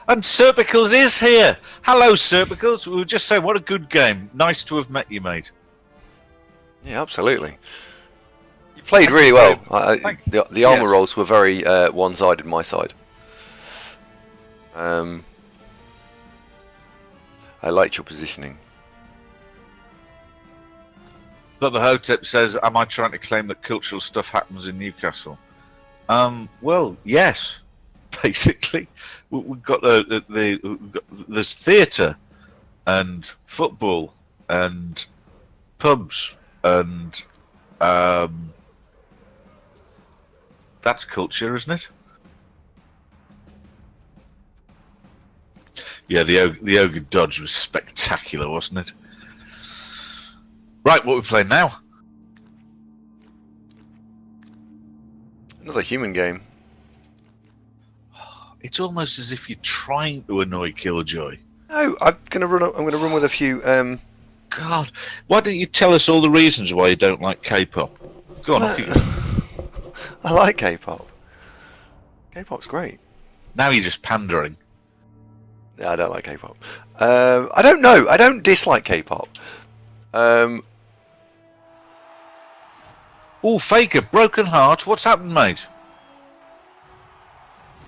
And Serpicles is here. Hello, Serpicles. We were just saying, what a good game. Nice to have met you, mate. Yeah, absolutely. You played really well. The armor rolls were very one-sided, my side. I liked your positioning. But the Hotep says, am I trying to claim that cultural stuff happens in Newcastle? Well, yes, basically. We've got there's theatre and football and pubs and that's culture, isn't it? Yeah, the Ogre Dodge was spectacular, wasn't it? Right, what are we playing now? Another human game. It's almost as if you're trying to annoy Killjoy. No, I'm gonna run with a few. God, why don't you tell us all the reasons why you don't like K-pop? Go on, off you go. I like K-pop. K-pop's great. Now you're just pandering. Yeah, I don't like K-pop. I don't know. I don't dislike K-pop. Oh, Faker, broken heart. What's happened, mate?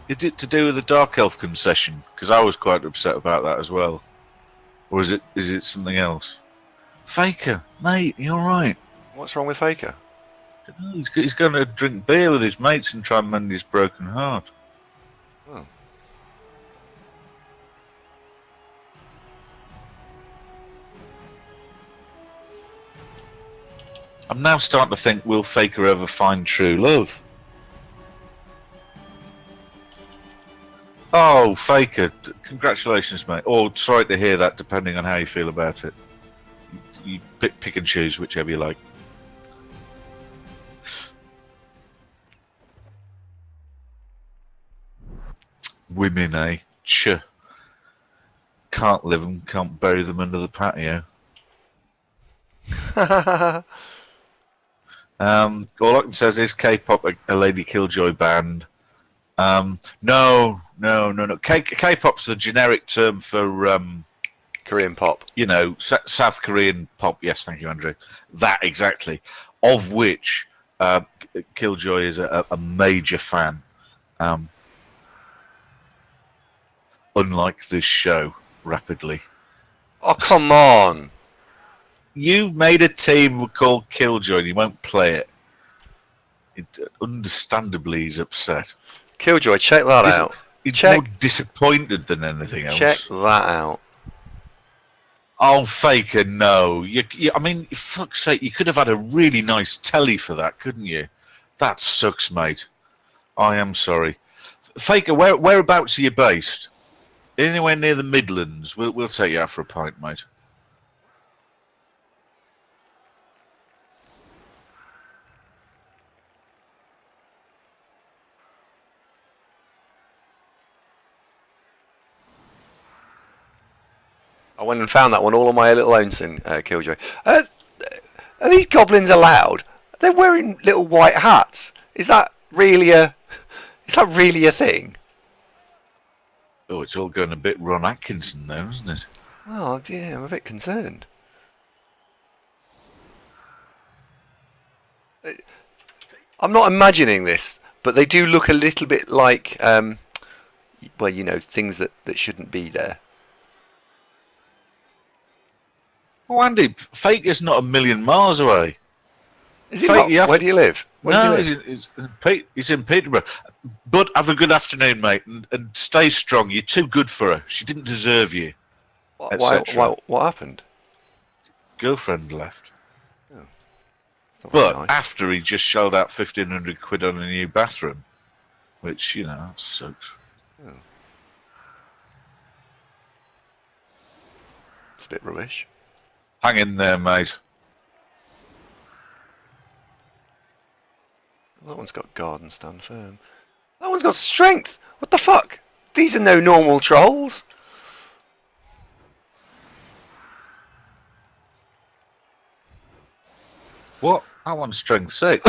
Is it to do with the Dark Elf concession? Because I was quite upset about that as well. Or is it something else? Faker, mate, you're right. What's wrong with Faker? He's going to drink beer with his mates and try and mend his broken heart. Oh. I'm now starting to think, will Faker ever find true love? Oh, Faker, congratulations, mate. Or sorry to hear that, depending on how you feel about it. You pick and choose, whichever you like. Women, eh? Can't live them, can't bury them under the patio. All I can say is K-pop a Lady Killjoy band? No. K-pop's the generic term for Korean pop. You know, South Korean pop. Yes, thank you, Andrew. That exactly. Of which Killjoy is a major fan. Unlike this show, rapidly. Oh, come on. You've made a team called Killjoy and you won't play it. Understandably, he's upset. Killjoy, check that out. He's more disappointed than anything else. Check that out. Oh, Faker, no. I mean, for fuck's sake, you could have had a really nice telly for that, couldn't you? That sucks, mate. I am sorry. Faker, whereabouts are you based? Anywhere near the Midlands? We'll take you out for a pint, mate. I went and found that one all on my little own, Killjoy. Are these goblins allowed? They're wearing little white hats. Is that really a thing? Oh, it's all going a bit Ron Atkinson there, isn't it? Oh, yeah, I'm a bit concerned. I'm not imagining this, but they do look a little bit like, well, you know, things that shouldn't be there. Oh, Andy, Faker's not a million miles away. Is he not? Where do you live? He's in Peterborough. But have a good afternoon, mate, and stay strong. You're too good for her. She didn't deserve you. What happened? Girlfriend left. Oh, but nice. After he just shelled out 1,500 quid on a new bathroom, which, you know, that sucks. Oh. It's a bit rubbish. Hang in there, mate. That one's got guard and stand firm. That one's got strength. What the fuck? These are no normal trolls. What? That one's strength 6.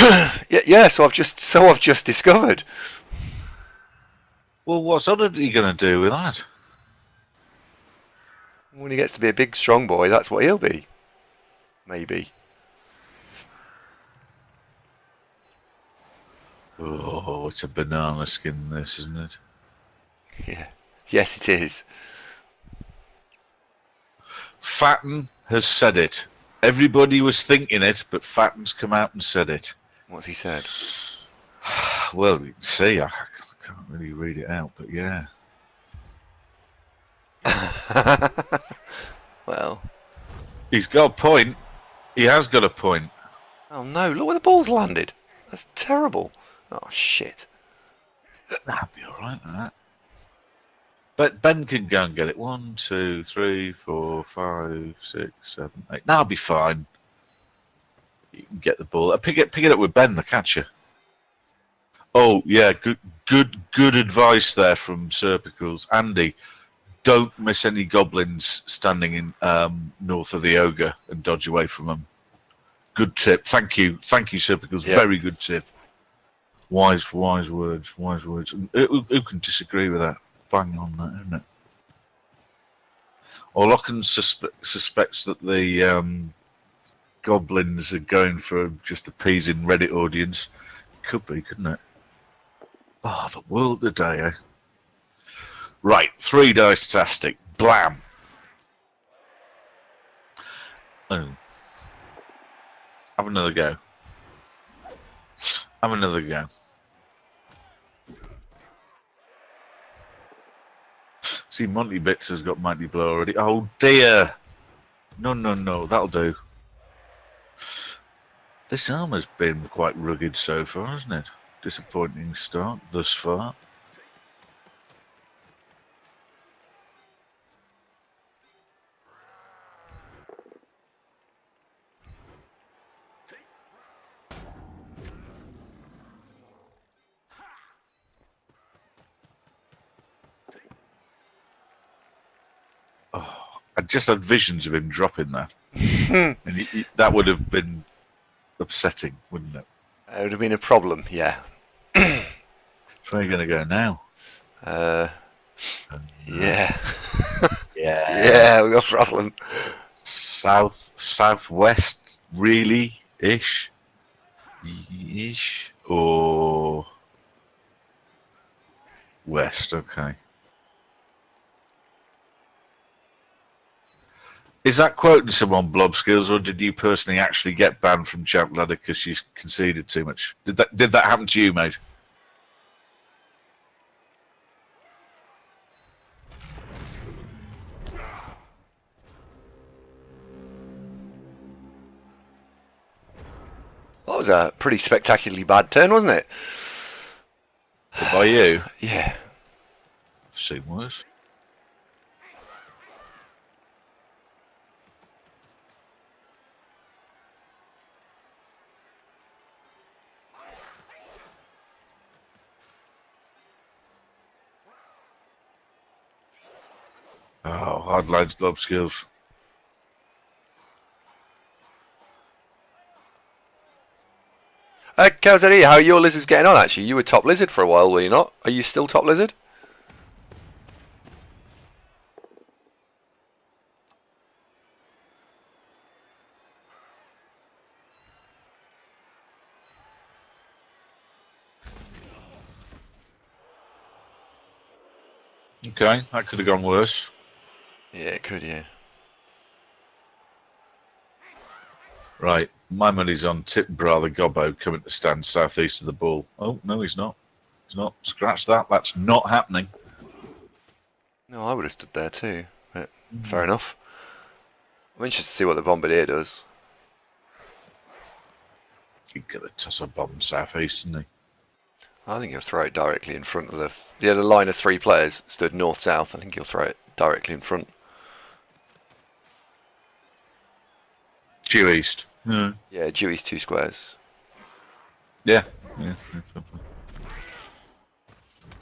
yeah. So I've just discovered. Well, what's Oddity going to do with that? When he gets to be a big, strong boy, that's what he'll be. Maybe. Oh, it's a banana skin, this, isn't it? Yeah. Yes, it is. Fatten has said it. Everybody was thinking it, but Fatten's come out and said it. What's he said? Well, you can see, I can't really read it out, but yeah. Well. He's got a point. He has got a point. Oh no, look where the ball's landed. That's terrible. Oh shit. That'll be alright, that. But Ben can go and get it. 1, 2, 3, 4, 5, 6, 7, 8. That'll be fine. You can get the ball. Pick it up with Ben, the catcher. Oh yeah, good advice there from Serpicles. Andy, don't miss any goblins standing in north of the ogre and dodge away from them. Good tip. Thank you, Serpicles. Yeah. Very good tip. Wise words. And who can disagree with that? Bang on that, isn't it? Orlocken suspects that the goblins are going for just appeasing Reddit audience. Could be, couldn't it? Oh, the world today, eh? Right, 3 dice tastic. Blam. Oh. Have another go. Have another go. See, Monty Bits has got Mighty Blow already. Oh dear. No, that'll do. This armor's been quite rugged so far, hasn't it? Disappointing start thus far. Oh, I just had visions of him dropping that. And that would have been upsetting, wouldn't it? It would have been a problem, yeah. Where are you going to go now? Yeah. Yeah. Yeah, we got a problem. Southwest, really? Ish? Or west, okay. Is that quoting someone, Blob Skills, or did you personally actually get banned from Champ Ladder because you conceded too much? Did that happen to you, mate? That was a pretty spectacularly bad turn, wasn't it? But by you? Yeah. I've seen worse. Oh, hard lines, Blob Skills. Calzari, how are your lizards getting on, actually? You were top lizard for a while, were you not? Are you still top lizard? Okay, that could have gone worse. Yeah, it could, yeah. Right, my money's on Tip Bra the Gobbo coming to stand southeast of the ball. Oh, no, he's not. He's not. Scratch that. That's not happening. No, I would have stood there too. But fair enough. I'm interested to see what the Bombardier does. He's going to toss a bomb southeast, isn't he? I think he'll throw it directly in front of the line of 3 players stood north-south. I think he'll throw it directly in front. Due east. Yeah. Yeah, due east 2 squares. Yeah.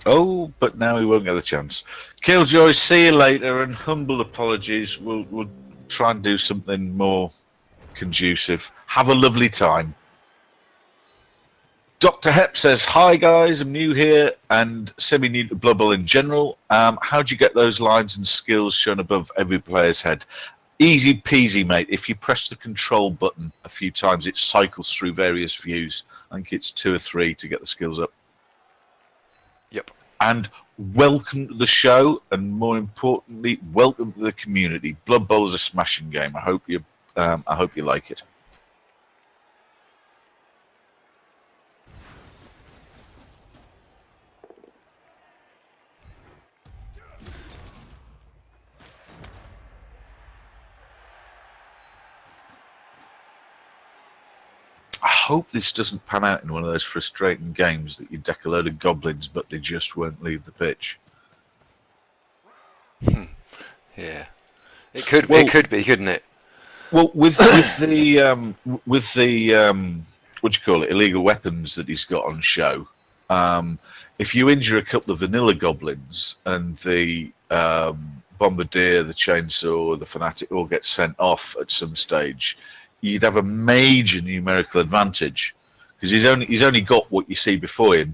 Oh, but now he won't get the chance. Killjoy, see you later, and humble apologies. We'll try and do something more conducive. Have a lovely time. Dr. Hep says, hi guys, I'm new here and semi-new to Blood Bowl in general. How do you get those lines and skills shown above every player's head? Easy peasy, mate. If you press the control button a few times, it cycles through various views. I think it's 2 or 3 to get the skills up. Yep. And welcome to the show, and more importantly, welcome to the community. Blood Bowl is a smashing game. I hope you like it. I hope this doesn't pan out in one of those frustrating games that you deck a load of goblins, but they just won't leave the pitch. Yeah, it could. Well, it could be, couldn't it? Well, with the what do you call it, illegal weapons that he's got on show, if you injure a couple of vanilla goblins and the bombardier, the chainsaw, the fanatic all get sent off at some stage, you'd have a major numerical advantage because he's only got what you see before him,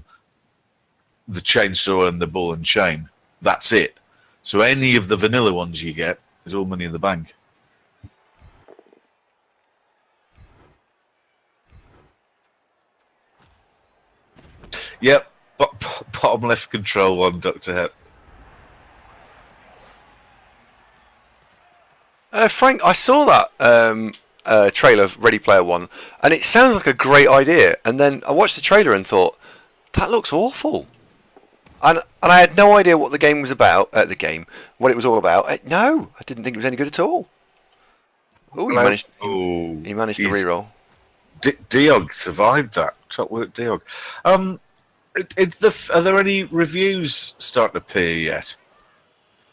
the chainsaw and the ball and chain. That's it. So any of the vanilla ones you get is all money in the bank. Yep, bottom left control one, Dr. Hep. Frank, I saw that trailer of Ready Player One, and it sounds like a great idea. And then I watched the trailer and thought, that looks awful. And I had no idea what the game was about. What it was all about. No, I didn't think it was any good at all. Oh, he managed to reroll. Diog survived that. Top work, Diog. Are there any reviews starting to appear yet?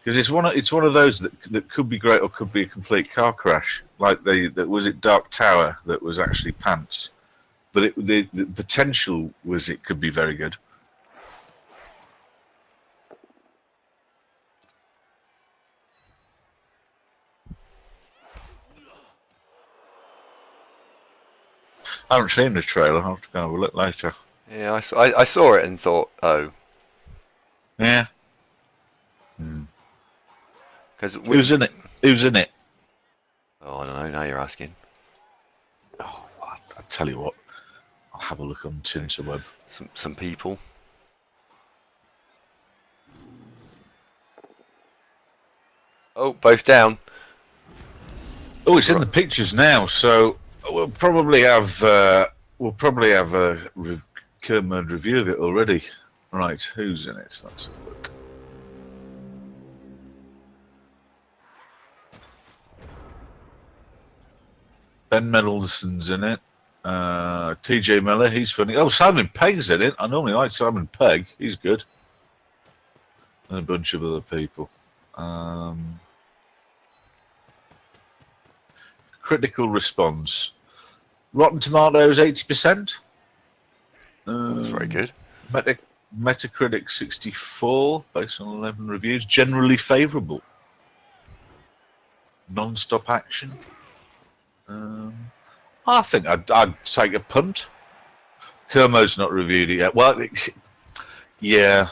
Because it's one of those that could be great or could be a complete car crash. Like that was it Dark Tower that was actually pants, but the potential was it could be very good. I haven't seen the trailer. I'll have to go have a look later. Yeah, I saw it and thought, oh. Yeah. Because who's in it? Who's in it? Oh, I don't know. Now you're asking. Oh, I'll tell you what. I'll have a look on Tinterweb. Some people. Oh, both down. Oh, it's in the pictures now. So we'll probably have a Kermode review of it already. Right, who's in it? Let's have a look. Ben Mendelsohn's in it. TJ Miller, he's funny. Oh, Simon Pegg's in it. I normally like Simon Pegg. He's good. And a bunch of other people. Critical response. Rotten Tomatoes 80%. That's very good. Metacritic 64 based on 11 reviews. Generally favourable. Non-stop action. I think I'd take a punt. Kermode's not reviewed it yet. Well, yeah.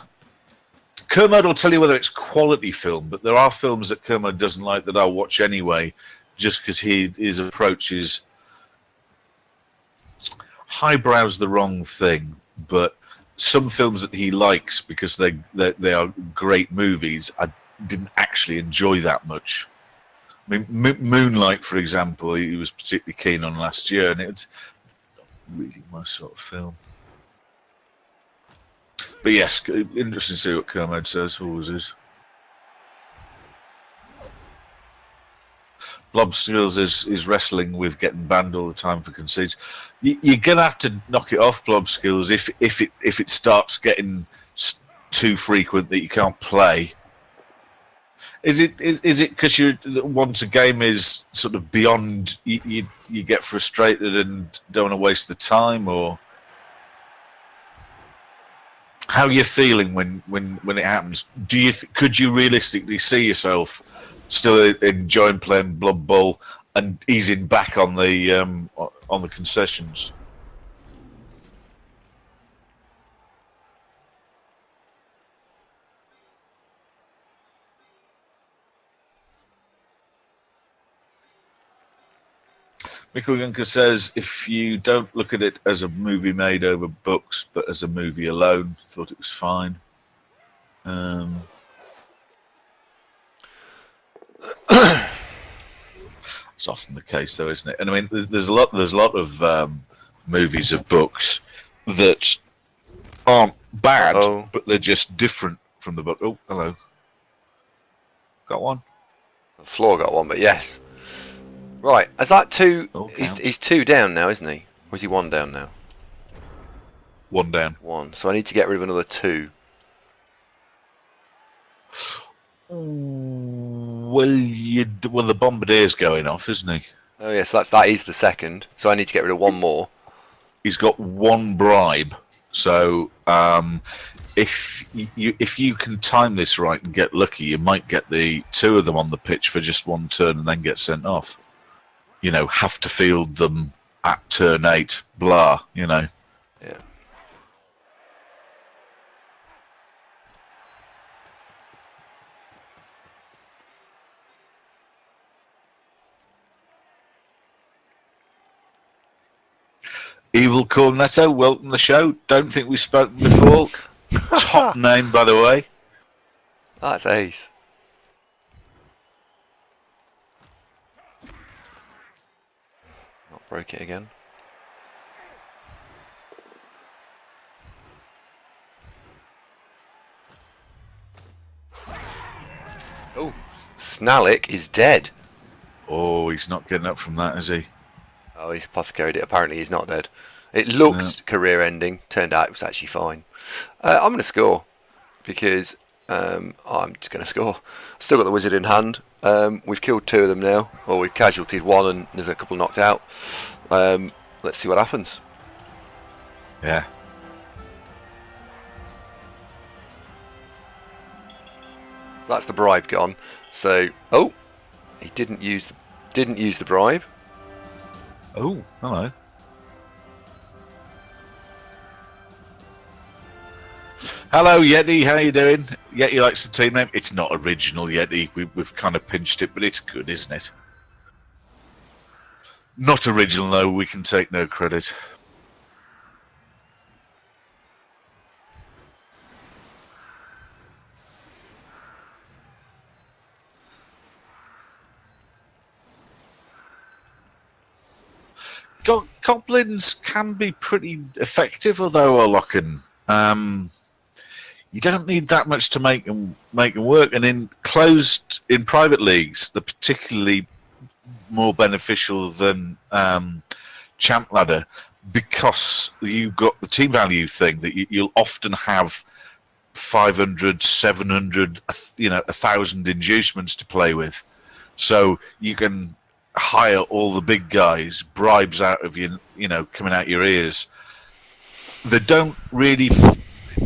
Kermode will tell you whether it's quality film, but there are films that Kermode doesn't like that I'll watch anyway, just because his approach is highbrow's the wrong thing, but some films that he likes because they are great movies, I didn't actually enjoy that much. I mean, Moonlight, for example, he was particularly keen on last year, and it's not really my sort of film. But yes, interesting to see what Kermode says. Always is. Blob Skills is wrestling with getting banned all the time for conceits. You're gonna have to knock it off, Blob Skills, if it starts getting too frequent that you can't play. Is it because you once a game is sort of beyond you get frustrated and don't want to waste the time, or how are you feeling when it happens? Could you realistically see yourself still enjoying playing Blood Bowl and easing back on the concessions? Michael Gunker says, if you don't look at it as a movie made over books, but as a movie alone, thought it was fine. It's often the case, though, isn't it? And I mean, there's a lot of movies of books that aren't bad, but they're just different from the book. Oh, hello. Got one. The floor got one, but yes. Right, is that two? He's two down now, isn't he? Or is he one down now? One down. One. So I need to get rid of another two. Well, the bombardier's going off, isn't he? Oh yes, that is the second. So I need to get rid of one more. He's got one bribe. So if you can time this right and get lucky, you might get the two of them on the pitch for just one turn and then get sent off. You know, have to field them at turn 8. Blah. You know. Yeah. Evil Cornetto, welcome to the show. Don't think we've spoken before. Top name, by the way. That's ace. Not broke it again. Oh, Snallick is dead. Oh, he's not getting up from that, is he? Oh, he's apothecaried it. Apparently he's not dead. It looked career-ending. Turned out it was actually fine. I'm going to score because I'm just going to score. Still got the wizard in hand. We've killed 2 of them now. Or we've casualtied 1 and there's a couple knocked out. Let's see what happens. Yeah. So that's the bribe gone. So, oh, he didn't use the bribe. Oh, hello. Hello, Yeti. How you doing? Yeti likes the team name. It's not original, Yeti. We've kind of pinched it, but it's good, isn't it? Not original, though. We can take no credit. Goblins can be pretty effective, although O'Loughlin. You don't need that much to make them work, and in private leagues, they're particularly more beneficial than Champ Ladder because you've got the team value thing that you'll often have 500, 700, 1,000 inducements to play with, so you can hire all the big guys, bribes out of you, coming out your ears. They don't really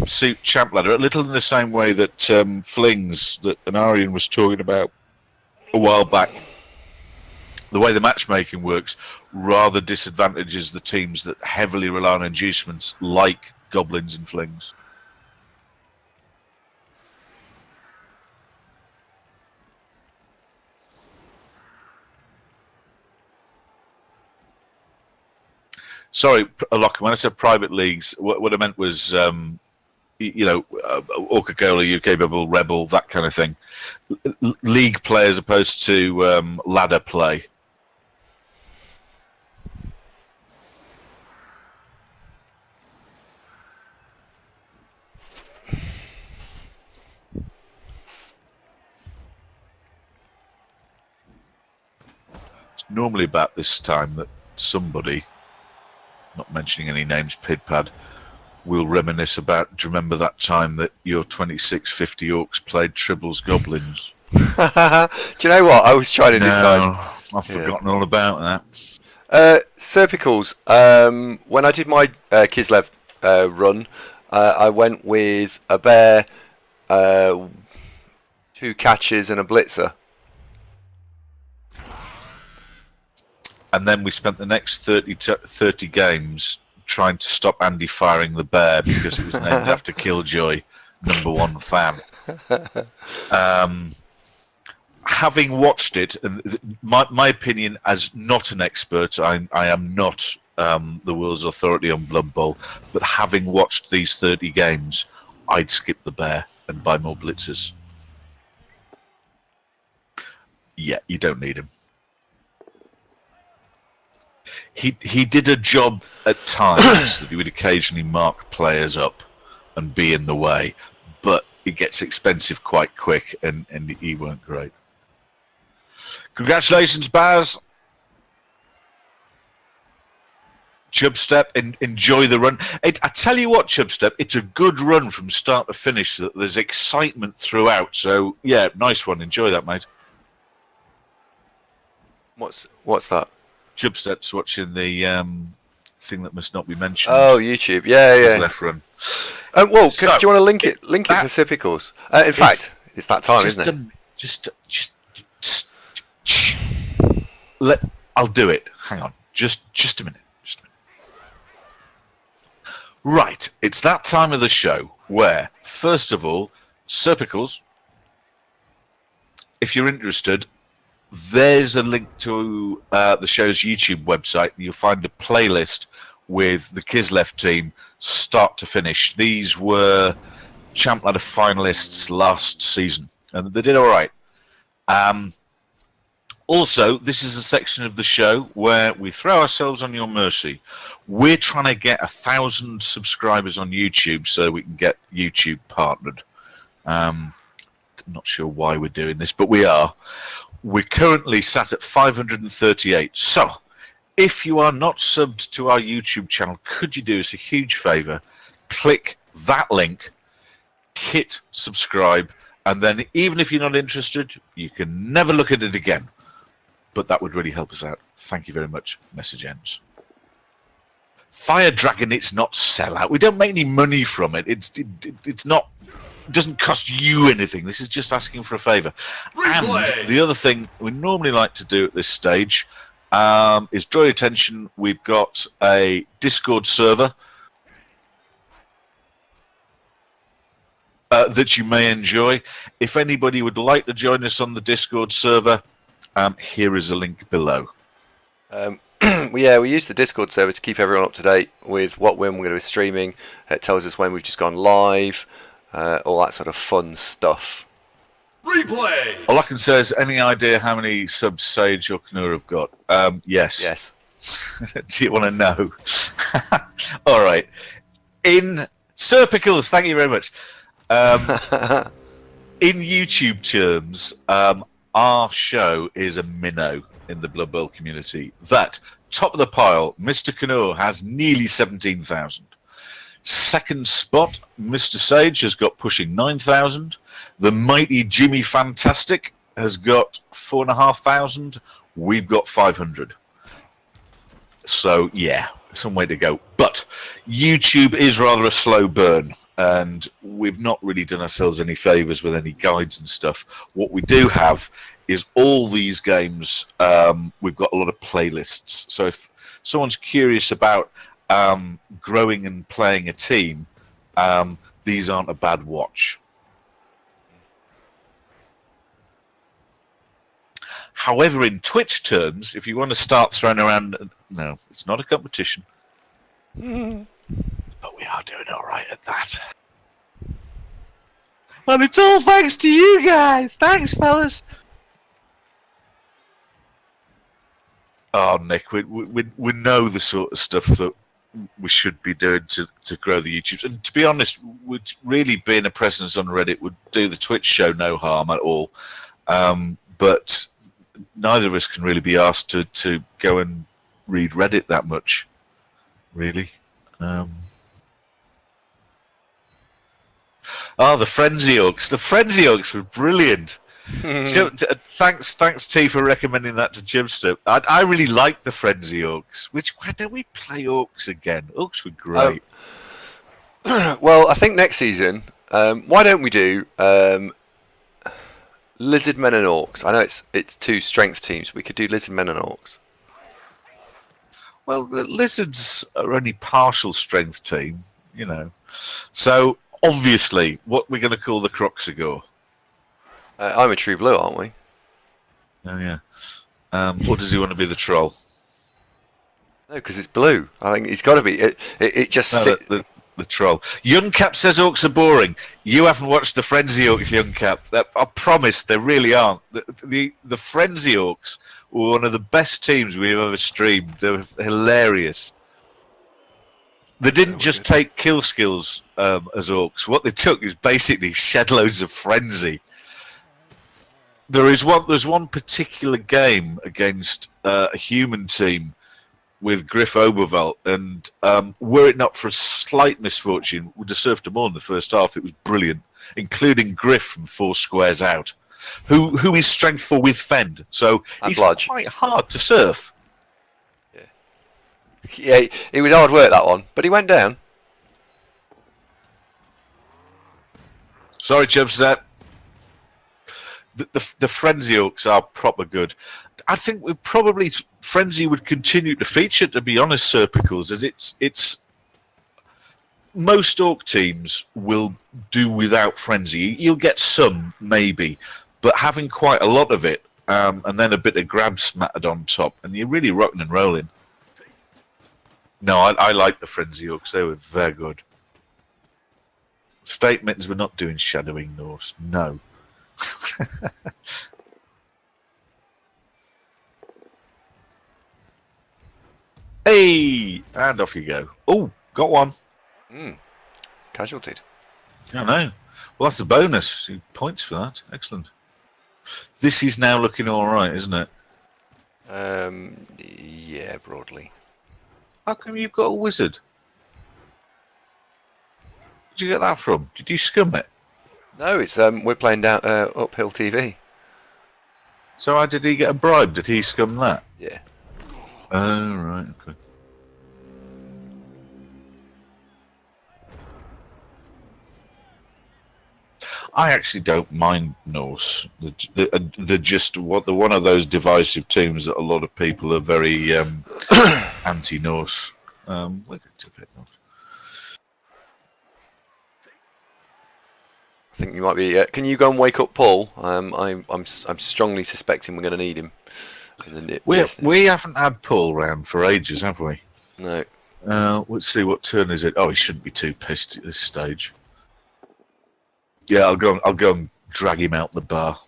suit Champ Ladder, a little in the same way that Flings, that Anarian was talking about a while back. The way the matchmaking works rather disadvantages the teams that heavily rely on inducements like Goblins and Flings. Sorry, Locke, when I said private leagues, what I meant was, Orca-Cola, UK Bubble, Rebel, that kind of thing. League play as opposed to ladder play. It's normally about this time that somebody, not mentioning any names, Pidpad, will reminisce about, do you remember that time that your 2650 Orcs played Tribbles Goblins? Do you know what? I was trying to decide. I've forgotten all about that. Serpicals. When I did my Kislev run, I went with a bear, 2 catches and a blitzer. And then we spent the next 30 games trying to stop Andy firing the bear because it was named after Killjoy, #1 fan. having watched it, and my opinion as not an expert, I am not the world's authority on Blood Bowl, but having watched these 30 games, I'd skip the bear and buy more blitzers. Yeah, you don't need him. He did a job at times that he would occasionally mark players up and be in the way, but it gets expensive quite quick, and he weren't great. Congratulations, Baz. Chubstep, enjoy the run. I tell you what, Chubstep, it's a good run from start to finish. There's excitement throughout. So, yeah, nice one. Enjoy that, mate. What's that? Chubstep's watching the thing that must not be mentioned. Oh, YouTube. Yeah. His left run. Do you want to link it? Link it for Sipicals. In fact, it's that time, isn't it? I'll do it. Hang on. Just a minute. Right. It's that time of the show where, first of all, Serpicals, if you're interested, there's a link to the show's YouTube website. You'll find a playlist with the Kislev team start to finish. These were Champ Ladder finalists last season, and they did all right. Also, this is a section of the show where we throw ourselves on your mercy. We're trying to get 1,000 subscribers on YouTube so we can get YouTube partnered. I'm not sure why we're doing this, but we are. We're currently sat at 538. So, if you are not subbed to our YouTube channel, could you do us a huge favour? Click that link, hit subscribe, and then even if you're not interested, you can never look at it again. But that would really help us out. Thank you very much. Message ends. Fire Dragon, it's not sellout. We don't make any money from it. It's not. It doesn't cost you anything. This is just asking for a favour. And the other thing we normally like to do at this stage is draw your attention. We've got a Discord server that you may enjoy. If anybody would like to join us on the Discord server, here is a link below. We use the Discord server to keep everyone up to date with when we're going to be streaming. It tells us when we've just gone live, all that sort of fun stuff. Replay! All I can say is, any idea how many subs Sage or Knur have got? Yes. Yes. Do you want to know? All right. In Serpicals, thank you very much. In YouTube terms, our show is a minnow in the Blood Bowl community. That, top of the pile, Mr. Knur has nearly 17,000. Second spot, Mr. Sage has got pushing 9,000. The mighty Jimmy Fantastic has got 4,500. We've got 500. So, yeah, some way to go. But YouTube is rather a slow burn, and we've not really done ourselves any favours with any guides and stuff. What we do have is all these games, we've got a lot of playlists. So if someone's curious about growing and playing a team, these aren't a bad watch. However, in Twitch terms, if you want to start throwing around... No, it's not a competition. But we are doing all right at that. Well, it's all thanks to you guys. Thanks, fellas. Oh, Nick, we know the sort of stuff that we should be doing to grow the YouTube. And to be honest, would really being a presence on Reddit would do the Twitch show no harm at all. But neither of us can really be asked to go and read Reddit that much, really. The Frenzy Orcs. The Frenzy Orcs were brilliant. Thanks T for recommending that to Jimster. I really like the Frenzy Orcs. Why don't we play Orcs again? Orcs were great. Well, I think next season, why don't we do Lizard Men and Orcs? I know it's two strength teams. We could do Lizard Men and Orcs. Well, the Lizards are only partial strength team, you know. So obviously, what we're going to call the Croxagore. I'm a True Blue, aren't we? Oh yeah. Or does he want to be the troll? No, because it's blue. I think it's got to be. It just No, the troll. Young Cap says orcs are boring. You haven't watched the Frenzy Orcs, Young Cap. I promise they really aren't. The Frenzy Orcs were one of the best teams we've ever streamed. They were hilarious. They didn't just take kill skills as orcs. What they took is basically shed loads of frenzy. There's one particular game against a human team with Griff Obervelt, and were it not for a slight misfortune, would have served them all in the first half. It was brilliant, including Griff from 4 Squares Out, who is strength 4 with Fend, so And he's Bludge. quite hard to surf. Yeah, it was hard work, that one, but he went down. Sorry, Chubstep. The Frenzy Orcs are proper good. I think we probably Frenzy would continue to feature, to be honest, Sir Pickles, as it's most orc teams will do without Frenzy. You'll get some maybe, but having quite a lot of it, and then a bit of grab smattered on top, and you're really rocking and rolling. No, I like the Frenzy Orcs. They were very good. Statements we're not doing shadowing Norse. No. Hey, and off you go. Oh, got one. Casualtied. I know. Well, that's a bonus. Points for that. Excellent. This is now looking all right, isn't it? Yeah, broadly. How come you've got a wizard? Where'd you get that from? Did you scum it? No, it's we're playing down uphill TV. So how did he get a bribe? Did he scum that? Yeah. Oh, right, okay. I actually don't mind Norse. They're just one of those divisive teams that a lot of people are very anti-Norse. We'll get to a bit Norse. I think you might be. Can you go and wake up Paul? I'm strongly suspecting we're going to need him. We haven't had Paul round for ages, have we? No. Let's see, what turn is it? Oh, he shouldn't be too pissed at this stage. Yeah, I'll go and drag him out the bar.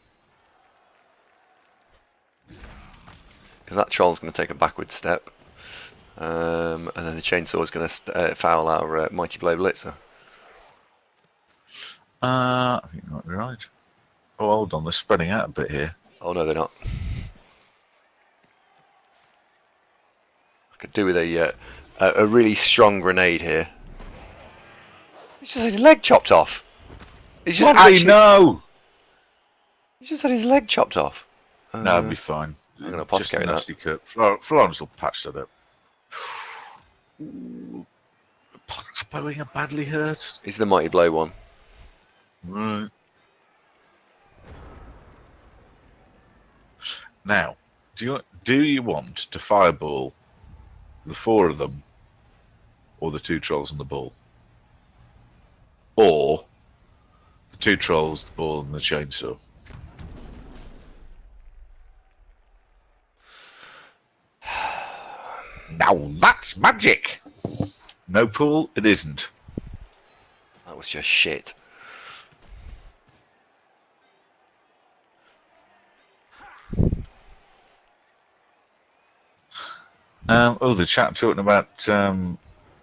Because that troll's going to take a backward step, and then the chainsaw is going to foul our Mighty Blow Blitzer. I think you might be right. Oh, hold on, they're spreading out a bit here. Oh no, they're not. I could do with a really strong grenade here. He's just had his leg chopped off. He's just no! He's just had his leg chopped off. No, it'll be fine. I'm going to Just a apothecary nasty that. cut. Florence will patch that up. Bowing are badly hurt. He's the Mighty Blow one. Right. Now, do you want to fireball the 4 of them, or the 2 trolls and the ball, or the 2 trolls, the ball, and the chainsaw? Now that's magic. No, Paul, it isn't. That was just shit. The chat talking about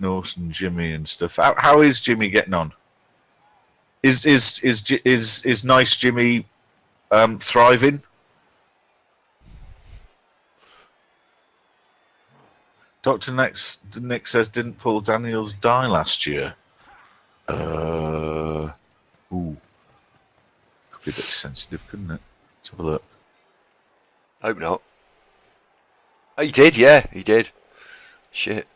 Norse and Jimmy and stuff. How is Jimmy getting on? Is nice Jimmy thriving? Dr. Nick says, didn't Paul Daniels die last year? Ooh. Could be a bit sensitive, couldn't it? Let's have a look. Hope not. Oh, he did, yeah, he did. Shit.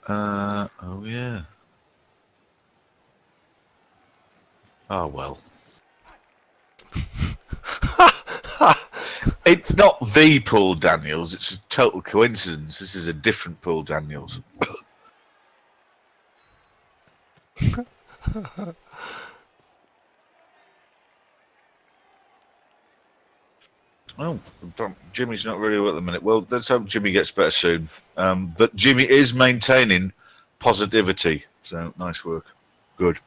Oh, yeah. Oh, well. It's not the Paul Daniels, it's a total coincidence. This is a different Paul Daniels. Oh, Jimmy's not really well at the minute. Well, let's hope Jimmy gets better soon. But Jimmy is maintaining positivity. So nice work. Good.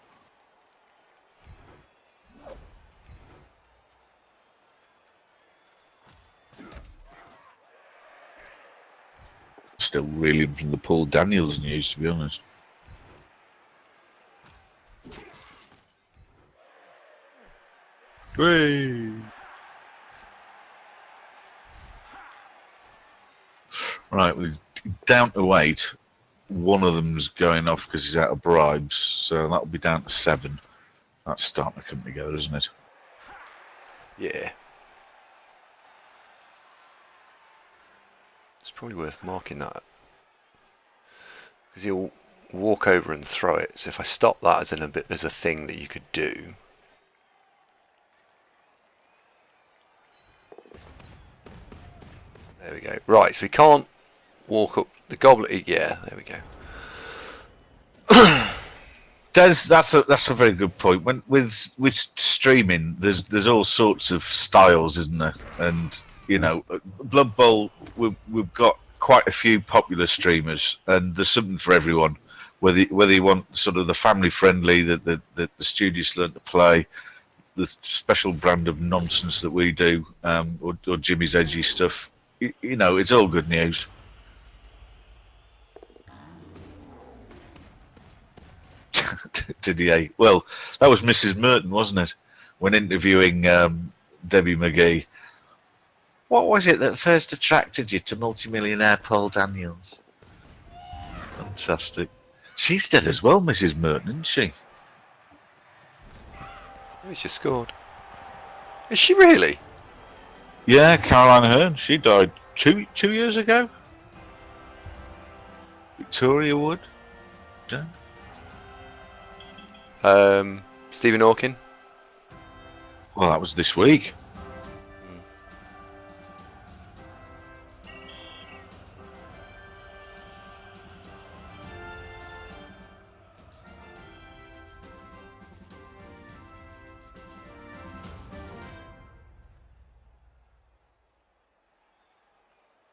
Still reeling from the Paul Daniels news, to be honest. Hooray! Right, we're down to 8. One of them's going off because he's out of bribes, so that'll be down to 7. That's starting to come together, isn't it? Yeah. It's probably worth marking that. Because he'll walk over and throw it. So if I stop that as in a bit, there's a thing that you could do. There we go. Right, so we can't walk up the goblet. Yeah, there we go. Des, that's a very good point. When with streaming, there's all sorts of styles, isn't there? And Blood Bowl, we've got quite a few popular streamers, and there's something for everyone. Whether you want sort of the family friendly that the students learn to play, the special brand of nonsense that we do, or Jimmy's edgy stuff. It's all good news. Didier. Well, that was Mrs. Merton, wasn't it? When interviewing Debbie McGee. What was it that first attracted you to multimillionaire Paul Daniels? Fantastic. She's dead as well, Mrs. Merton, isn't she? Maybe she scored. Is she really? Yeah, Caroline Aherne. She died two years ago. Victoria Wood. Yeah. Stephen Hawking. Well, that was this week.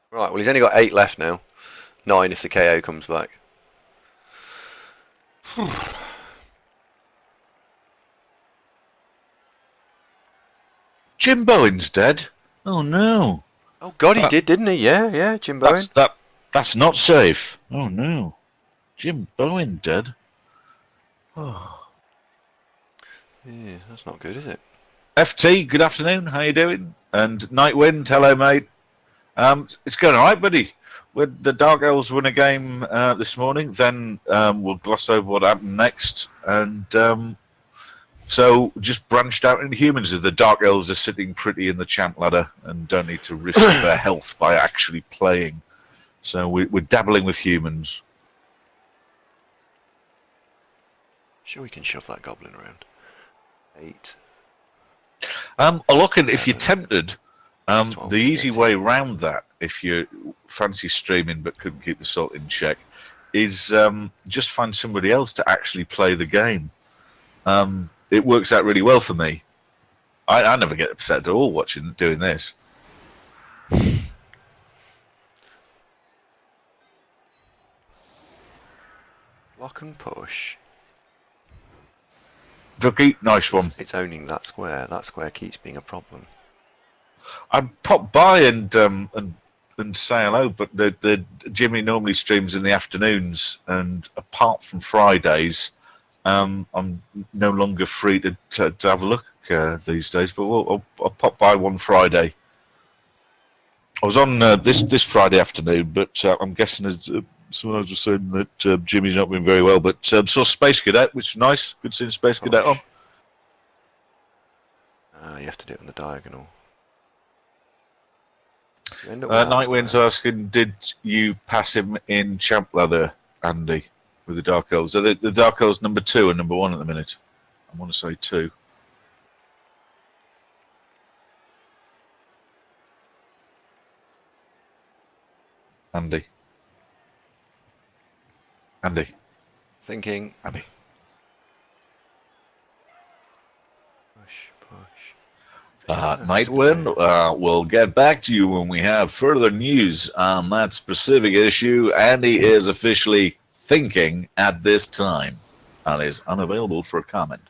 Right, well he's only got 8 left now. 9 if the KO comes back. Jim Bowen's dead. Oh no. Oh God, he did, didn't he? Yeah, Jim Bowen. That's not safe. Oh no. Jim Bowen dead. Oh. Yeah, that's not good, is it? FT, good afternoon. How you doing? And Nightwind, hello mate. It's going all right, buddy. The Dark Elves won a game this morning. Then we'll gloss over what happened next, and so just branched out into humans. As the Dark Elves are sitting pretty in the champ ladder and don't need to risk their health by actually playing. So we're dabbling with humans. Sure, we can shove that goblin around. 8. Look, if you're tempted, the easy 13. way around that, if you fancy streaming but couldn't keep the salt in check, is just find somebody else to actually play the game. It works out really well for me. I never get upset at all doing this. Lock and push. Ducky, nice one. It's owning that square. That square keeps being a problem. I'd pop by and say hello, but the Jimmy normally streams in the afternoons, and apart from Fridays, I'm no longer free to have a look these days. But I'll pop by one Friday. I was on this Friday afternoon, but I'm guessing as someone else was saying that Jimmy's not been very well. But saw Space Cadet, which was nice. Good seeing Space Cadet on. You have to do it on the diagonal. Nightwind's asking, did you pass him in champ ladder, Andy, with the Dark Elves? So the Dark Elves number 2 and number 1 at the minute. I want to say 2. Andy. Thinking. Andy. Push. Nightwind, we'll get back to you when we have further news on that specific issue. Andy is officially thinking at this time and is unavailable for comment.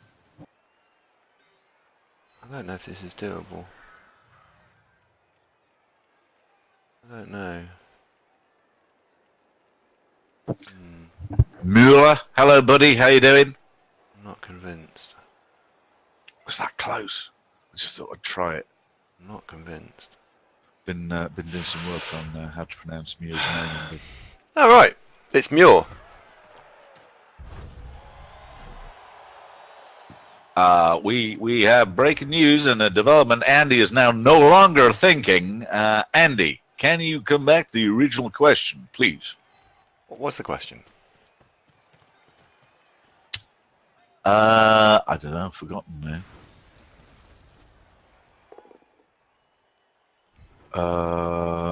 I don't know if this is doable. I don't know. Mueller, hello, buddy. How you doing? I'm not convinced. Was that close? I just thought I'd try it. I'm not convinced. Been doing some work on how to pronounce Muir's name. Oh, right. It's Muir. We have breaking news and a development. Andy is now no longer thinking. Andy, can you come back to the original question, please? What was the question? I don't know. I've forgotten now.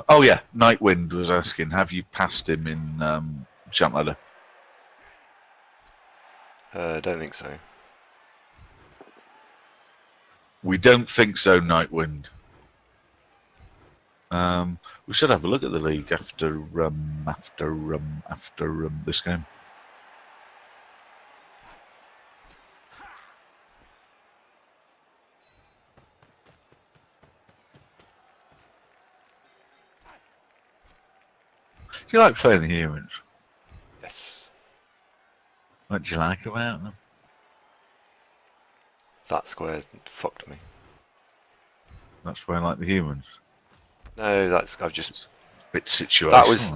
Oh yeah, Nightwind was asking, have you passed him in Champ Ladder? I don't think so. We don't think so, Nightwind. We should have a look at the league after this game. Do you like playing the humans? Yes. What do you like about them? That square's fucked me. That's why I like the humans. No, that's I've just. A bit situational. That was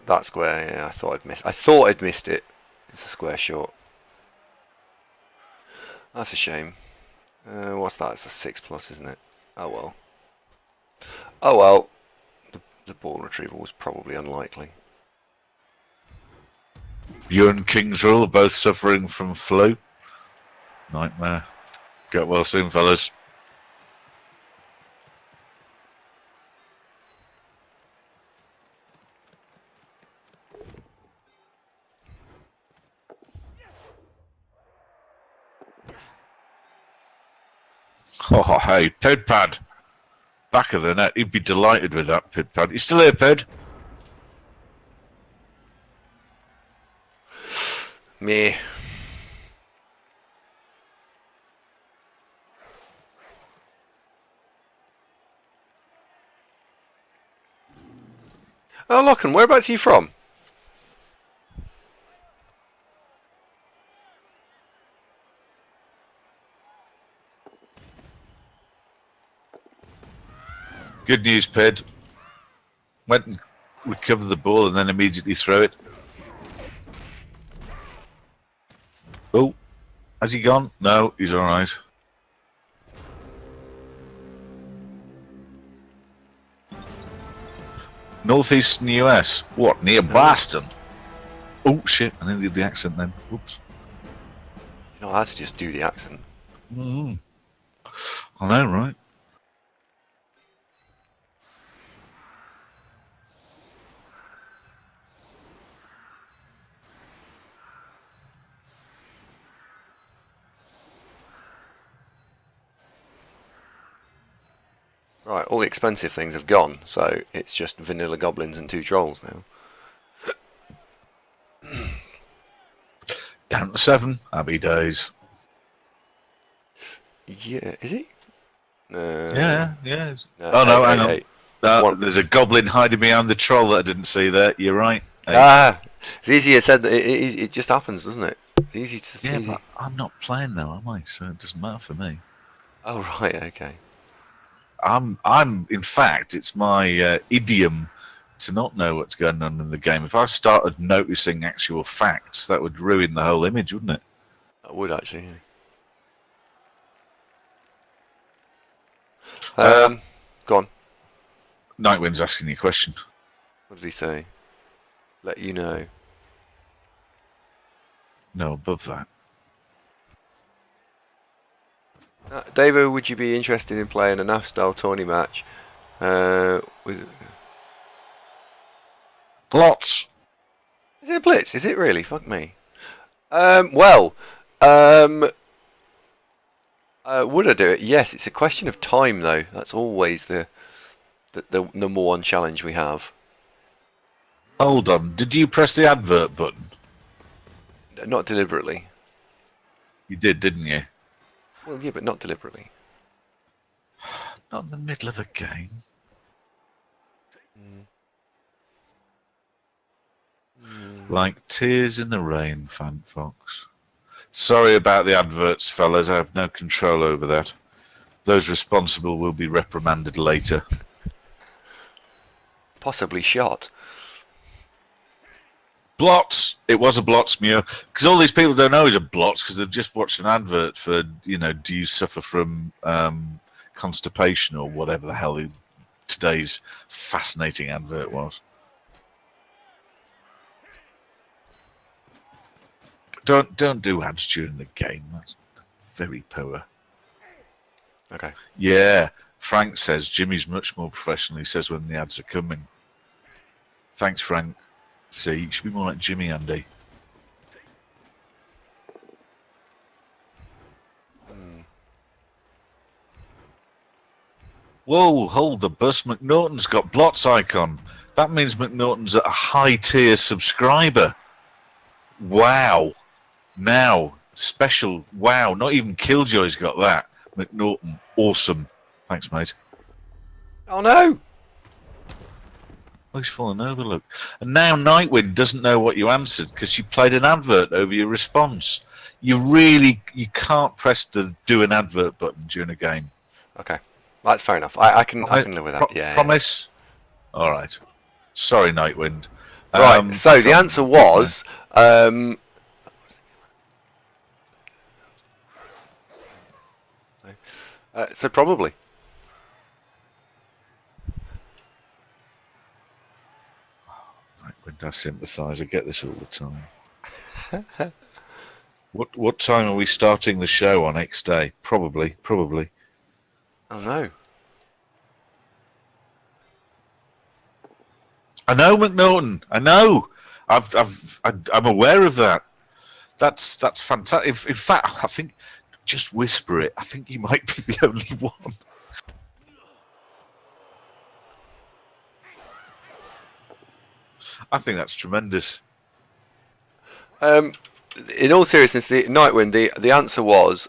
that square. Yeah, I thought I'd missed it. It's a square short. That's a shame. What's that? It's a 6+, isn't it? Oh well. Oh well. The ball retrieval was probably unlikely. You and Kingsrule are both suffering from flu. Nightmare. Get well soon, fellas. Oh, hey, Pedpad. Back of the net. He'd be delighted with that, Pedpad. You still here, Ped? Meh. Oh, Lachlan, whereabouts are you from? Good news, Ped. Went and recovered the ball and then immediately threw it. Oh, has he gone? No, he's all right. Northeastern US. What, near Boston? Oh, shit. I didn't leave the accent then. Oops. You know, I had to just do the accent. I know, right? Right, all the expensive things have gone, so it's just vanilla goblins and 2 trolls now. Down to 7. Happy days. Yeah, is he? No. Yeah. No, Oh, no, hang on. eight. There's a goblin hiding behind the troll that I didn't see there. You're right. 8. It's easier said that it just happens, doesn't it? Easy to Yeah, easy. but I'm not playing though, am I? So it doesn't matter for me. Oh right, okay. I'm. In fact, it's my idiom to not know what's going on in the game. If I started noticing actual facts, that would ruin the whole image, wouldn't it? I would actually. Go on. Nightwind's asking you a question. What did he say? Let you know. No, above that. David, would you be interested in playing a NAF style tourney match? With Lots. Is it a blitz? Is it really? Fuck me. Would I do it? Yes, it's a question of time, though. That's always the number one challenge we have. Hold on. Did you press the advert button? Not deliberately. You did, didn't you? Well, yeah, but not deliberately. Not in the middle of a game. Like tears in the rain, Fan Fox. Sorry about the adverts, fellas. I have no control over that. Those responsible will be reprimanded later. Possibly shot. Blots. It was a Blots, Mew. Because all these people don't know he's a Blots because they've just watched an advert for, do you suffer from constipation or whatever the hell today's fascinating advert was. Don't do ads during the game. That's very poor. Okay. Yeah, Frank says Jimmy's much more professional. He says when the ads are coming. Thanks, Frank. See, you should be more like Jimmy, Andy. Whoa, hold the bus. McNaughton's got Blots icon. That means McNaughton's a high tier subscriber. Wow. Now, special. Wow, not even Killjoy's got that. McNaughton, awesome. Thanks, mate. Oh no! Oh, he's fallen over, look. And now Nightwind doesn't know what you answered because you played an advert over your response. You can't press the do an advert button during a game. Okay, that's fair enough. I can live with that. Yeah. Promise? Yeah. All right. Sorry, Nightwind. Right. So the answer was. So probably. Nightwind, I sympathise. I get this all the time. What time are we starting the show on X Day? Probably. Oh no. I know, McNaughton. I know. I'm aware of that. That's fantastic. In fact, I think just whisper it. I think you might be the only one. I think that's tremendous. In all seriousness, the Nightwind. The answer was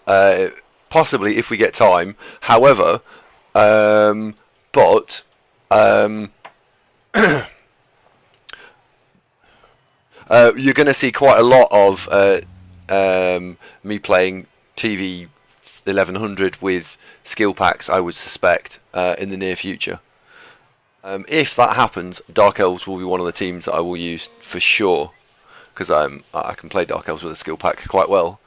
possibly if we get time. However, but. You're going to see quite a lot of me playing TV 1100 with skill packs, I would suspect, in the near future. If that happens, Dark Elves will be one of the teams that I will use for sure, because I can play Dark Elves with a skill pack quite well.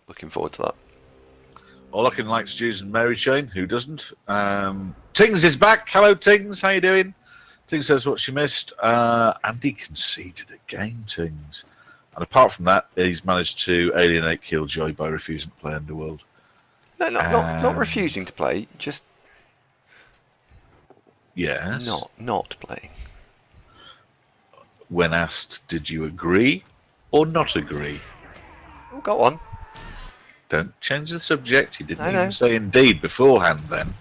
Looking forward to that. All I can like Stews and Mary Jane. Who doesn't? Tings is back. Hello, Tings. How you doing? Tings says what she missed. Andy conceded a game, Tings. And apart from that, he's managed to alienate Killjoy by refusing to play Underworld. No, not refusing to play. Just yes, not playing. When asked, did you agree or not agree? Oh, go on. Don't change the subject. He didn't I know. even say indeed beforehand then.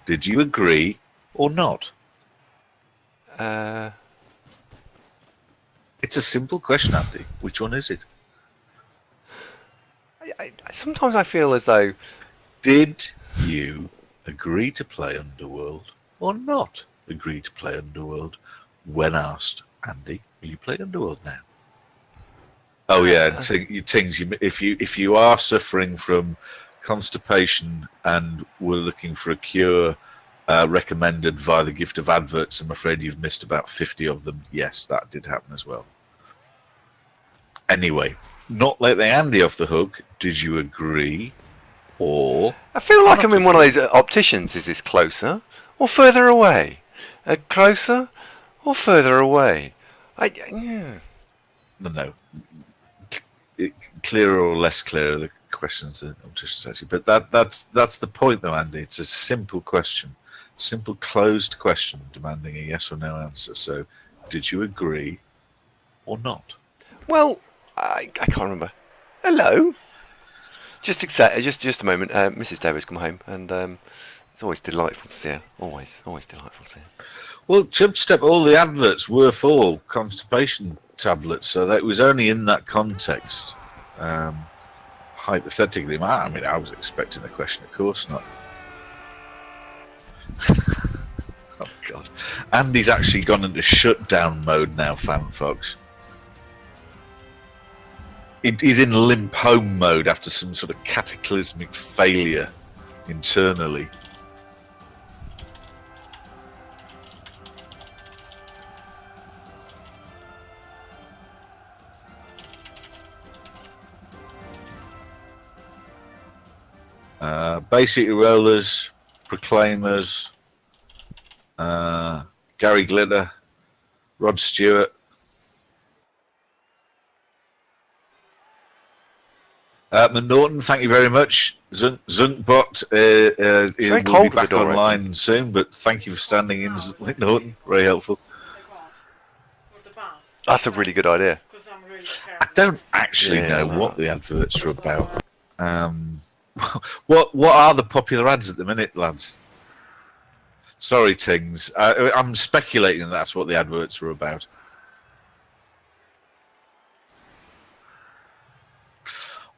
Did you agree or not? It's a simple question, Andy. Which one is it? Sometimes I feel as though... Did you agree to play Underworld or not agree to play Underworld? When asked, Andy, will you play Underworld now? Oh yeah, and Tings, if you are suffering from constipation and were looking for a cure recommended via the gift of adverts, I'm afraid you've missed about 50 of them. Yes, that did happen as well. Anyway, not letting Andy off the hook, did you agree or... I feel like I'm in one of those opticians. Is this closer or further away? Closer or further away? Yeah. No. Clearer or less clear are the questions that opticians ask you. But that's the point, though, Andy. It's a simple question. Simple closed question demanding a yes or no answer. So, did you agree or not? Well, I can't remember. Hello. Just a moment. Mrs. Davis come home, and it's always delightful to see her. Always delightful to see her. Well, Chubstep, all the adverts were for constipation tablets, so that it was only in that context. Hypothetically, I mean, I was expecting the question, of course not. Oh, God. Andy's actually gone into shutdown mode now, FanFox. He's in limp home mode after some sort of cataclysmic failure internally. Basic Rollers, Proclaimers, Gary Glitter, Rod Stewart. Norton, thank you very much. Zunkbot will be back online soon, but thank you for standing in, Norton. Very helpful. That's a really good idea. I don't actually know what the adverts are about. What are the popular ads at the minute, lads? Sorry, Tings. I'm speculating that's what the adverts are about.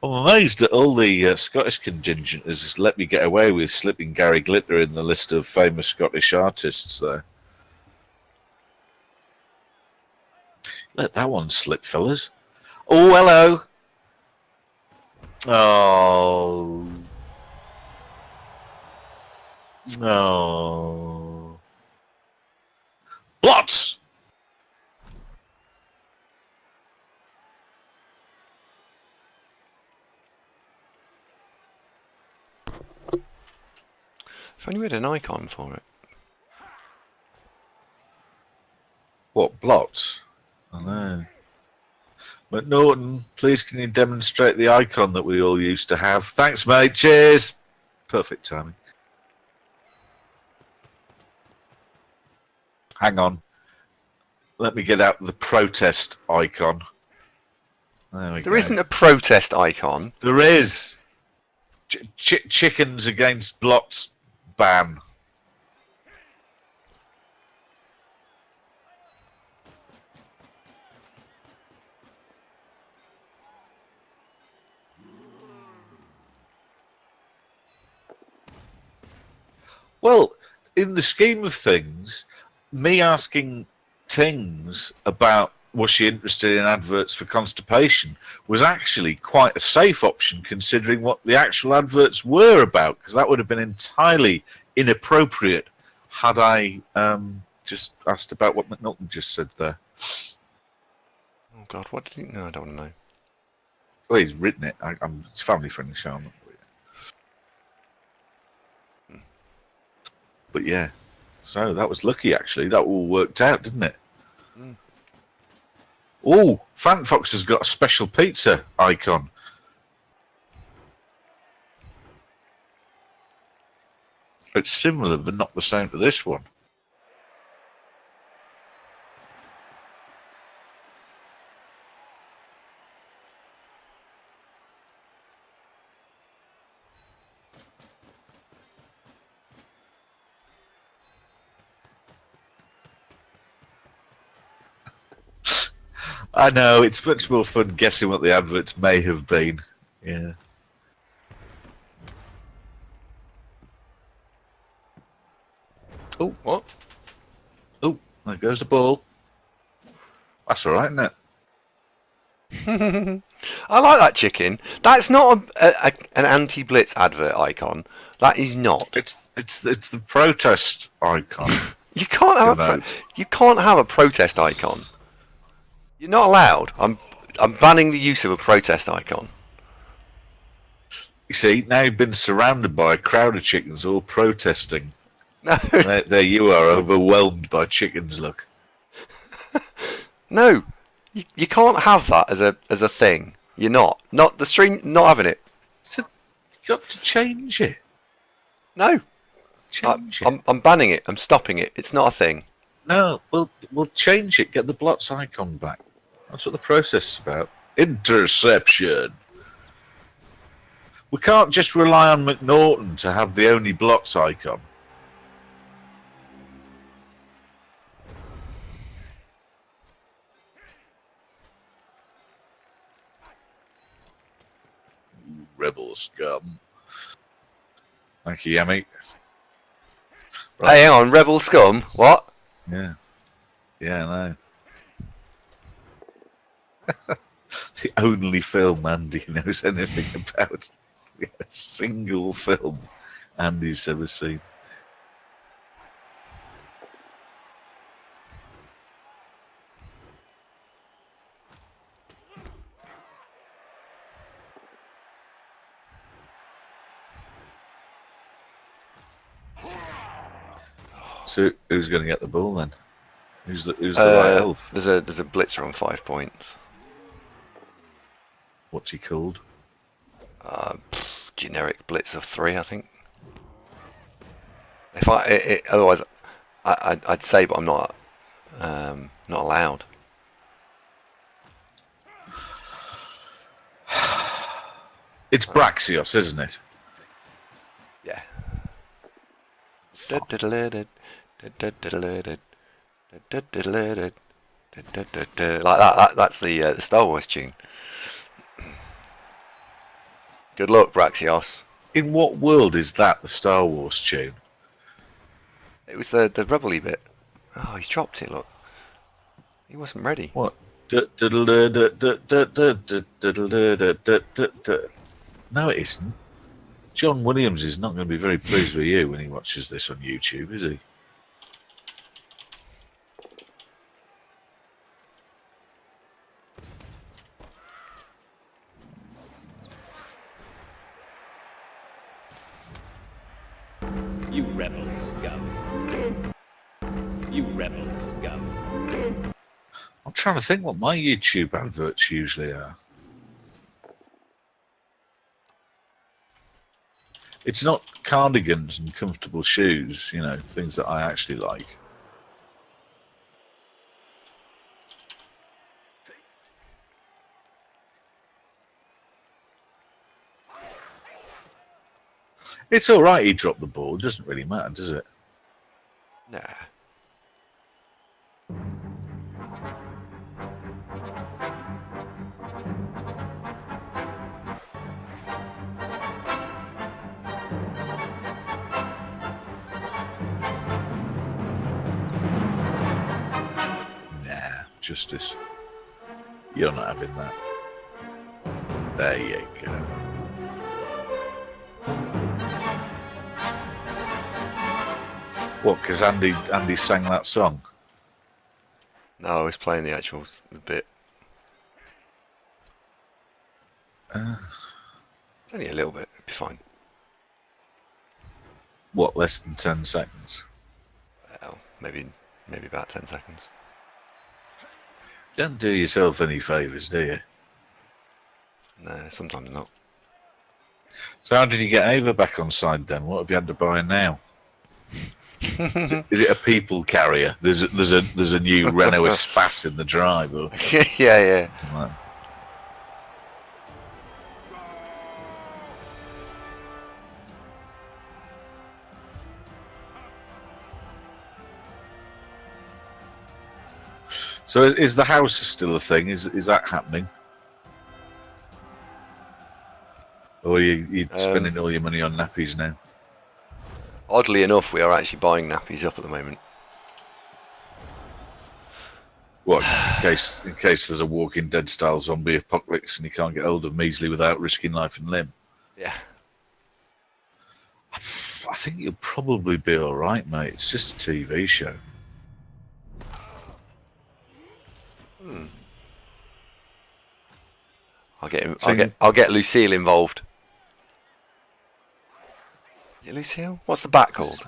I'm amazed that all the Scottish contingent has let me get away with slipping Gary Glitter in the list of famous Scottish artists there. Let that one slip, fellas. Oh, hello. Oh. No. Blots! If only we had an icon for it. What, blots? I know. But Norton, please can you demonstrate the icon that we all used to have? Thanks, mate. Cheers. Perfect timing. Hang on. Let me get out the protest icon. There we go. There isn't a protest icon. There is. Chickens against blots ban. Well, in the scheme of things, me asking Tings about was she interested in adverts for constipation was actually quite a safe option considering what the actual adverts were about, because that would have been entirely inappropriate had I just asked about what McNulty just said there. Oh God, what did he? No, I don't want to know. Well, he's written it. It's family friendly show. But yeah, so that was lucky actually. That all worked out, didn't it? Mm. Oh, FanFox has got a special pizza icon. It's similar, but not the same to this one. I know, it's much more fun guessing what the adverts may have been. Yeah. Oh, what? Oh, there goes the ball. That's all right, isn't it? I like that chicken. That's not an anti-blitz advert icon. That is not. It's the protest icon. You can't have you can't have a protest icon. You're not allowed. I'm banning the use of a protest icon. You see, now you've been surrounded by a crowd of chickens all protesting. No. There you are, overwhelmed by chickens. Look. No, you can't have that as a thing. You're not the stream. Not having it. You got to change it. No. Change it. I'm banning it. I'm stopping it. It's not a thing. No, we'll change it. Get the blots icon back. That's what the process is about. Interception. We can't just rely on McNaughton to have the only blocks icon. Rebel scum. Thank you, Yami. Right. Hey, hang on, Rebel Scum. What? Yeah. Yeah, I know. The only film Andy knows anything about. A single film Andy's ever seen. So who's going to get the ball then? Who's the right elf? There's a blitzer on 5 points. What's he called? Generic blitz of 3, I think. If otherwise, I'd say, but I'm not allowed. It's Braxios, isn't it? Yeah. Like that. That's the Star Wars tune. Good luck, Braxios. In what world is that the Star Wars tune? It was the rebel-y bit. Oh, he's dropped it. Look, he wasn't ready. What? No, it isn't. John Williams is not going to be very pleased with you when he watches this on YouTube, is he? You rebel scum. You rebel scum. I'm trying to think what my YouTube adverts usually are. It's not cardigans and comfortable shoes, you know, things that I actually like. It's all right he dropped the ball. It doesn't really matter, does it? Nah. Nah, Justice. You're not having that. There you go. What, because Andy sang that song? No, I was playing the bit. It's only a little bit. It'll be fine. What, less than 10 seconds? Well, maybe about 10 seconds. Don't do yourself any favours, do you? No, sometimes not. So how did you get Ava back on side then? What have you had to buy now? Is it a people carrier? There's a new Renault Espace in the drive, or yeah. something like that. So is the house still a thing? Is that happening? Or are you spending all your money on nappies now? Oddly enough, we are actually buying nappies up at the moment. What, in case there's a Walking Dead style zombie apocalypse and you can't get hold of measly without risking life and limb? Yeah. I think you'll probably be all right, mate. It's just a TV show. I'll get Lucille involved. Is it Lucille? What's the bat called?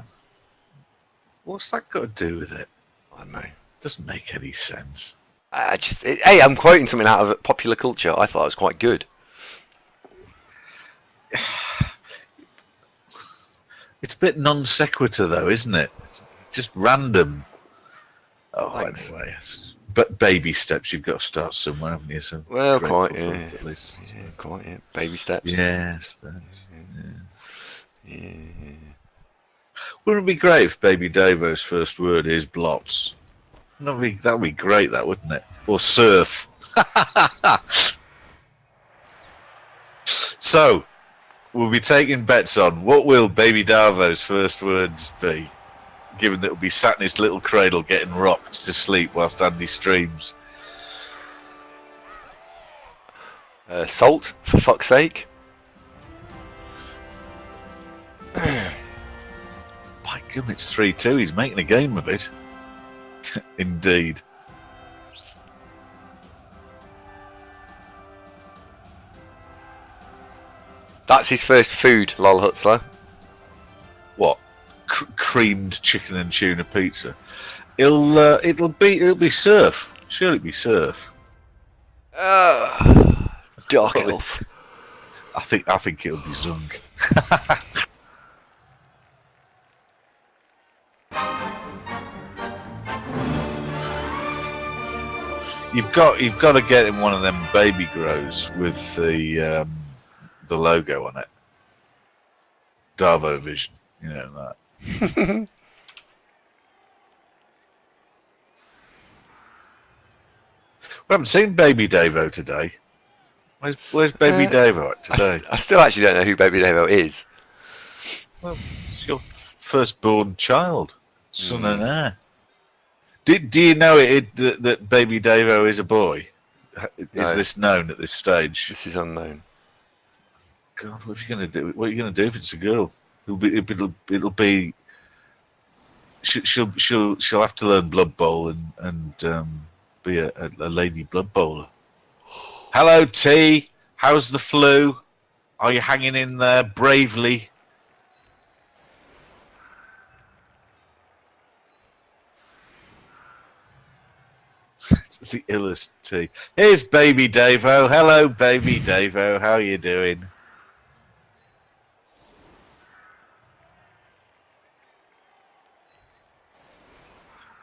What's that got to do with it? I don't know. Doesn't make any sense. Hey, I'm quoting something out of popular culture. I thought it was quite good. It's a bit non sequitur, though, isn't it? It's just random. Oh, Thanks. anyway, But baby steps. You've got to start somewhere, haven't you? So Well, grateful quite, for yeah. it, at least. Yeah, quite, yeah. Baby steps. Yes. Yeah. Wouldn't it be great if Baby Davo's first word is blots? That'd be great, that wouldn't it? Or surf. So, we'll be taking bets on what will Baby Davo's first words be, given that he'll be sat in his little cradle getting rocked to sleep whilst Andy streams. Salt, for fuck's sake. By gum, it's 3-2. He's making a game of it. Indeed. That's his first food, lol Hutzler. What? Creamed chicken and tuna pizza. It'll be surf. Surely it'll be surf. Dark elf. I think it'll be Zung. You've got to get him one of them baby grows with the logo on it. Davo Vision, you know that. We haven't seen Baby Davo today. Where's Baby Davo at today? I still actually don't know who Baby Davo is. Well, it's your firstborn child, son and heir. Do you know that Baby Davo is a boy? Is No. this known at this stage? This is unknown. God, what are you going to do? What are you going to do if it's a girl? It'll be. She'll have to learn Blood Bowl and be a lady Blood Bowler. Hello, T. How's the flu? Are you hanging in there bravely? It's the illest T. Here's Baby Davo. Hello, Baby Davo. How are you doing?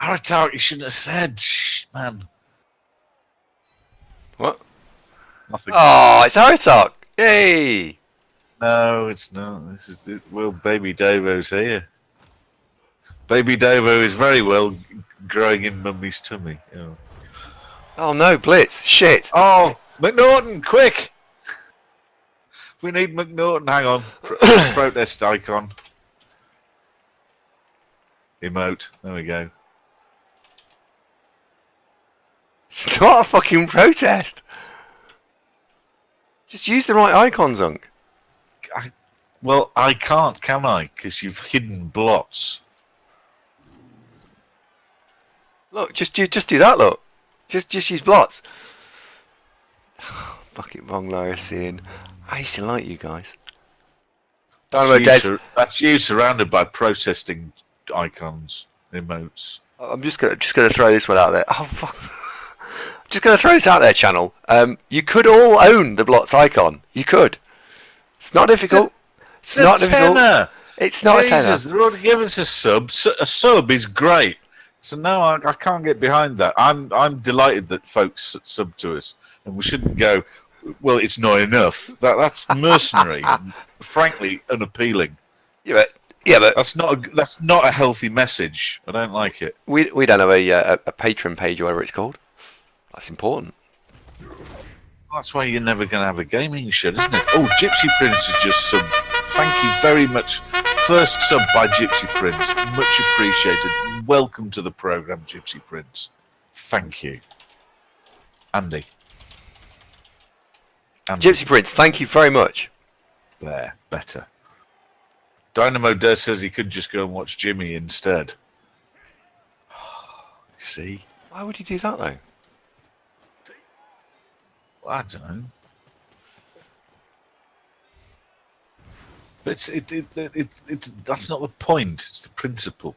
Aratar, you shouldn't have said, shh, man. What? Nothing. Oh, it's Aritok! Yay! No, it's not. This is Baby Davo's here. Baby Davo is very well growing in Mummy's tummy. Yeah. Oh no, Blitz! Shit! Oh, McNaughton, quick! We need McNaughton. Hang on. Protest icon. Emote. There we go. It's not a fucking protest! Just use the right icon, Zunk. Well, I can't, can I? Because you've hidden blots. Look, just do that, look. Just use blots. Fuck it, wrong Larisian. I used to like you guys. That's you surrounded by processing icons, emotes. I'm just gonna throw this one out there. Oh fuck! Just gonna throw this out there, channel. You could all own the blots icon. You could. It's not difficult. It's not difficult. Tenner. It's not Jesus, a tenner. they're already giving us a sub. A sub is great. So no, I can't get behind that. I'm delighted that folks sub to us, and we shouldn't go. Well, it's not enough. That's mercenary, and frankly unappealing. Yeah, but That's not a healthy message. I don't like it. we don't have a patron page or whatever it's called. That's important. That's why you're never going to have a gaming show, isn't it? Oh, Gypsy Prince has just subbed. Thank you very much. First sub by Gypsy Prince. Much appreciated. Welcome to the program, Gypsy Prince. Thank you. Andy. Gypsy Prince, thank you very much. There, better. Dynamo Dare says he could just go and watch Jimmy instead. See? Why would you do that though? Well, I don't know. But it's that's not the point. It's the principle.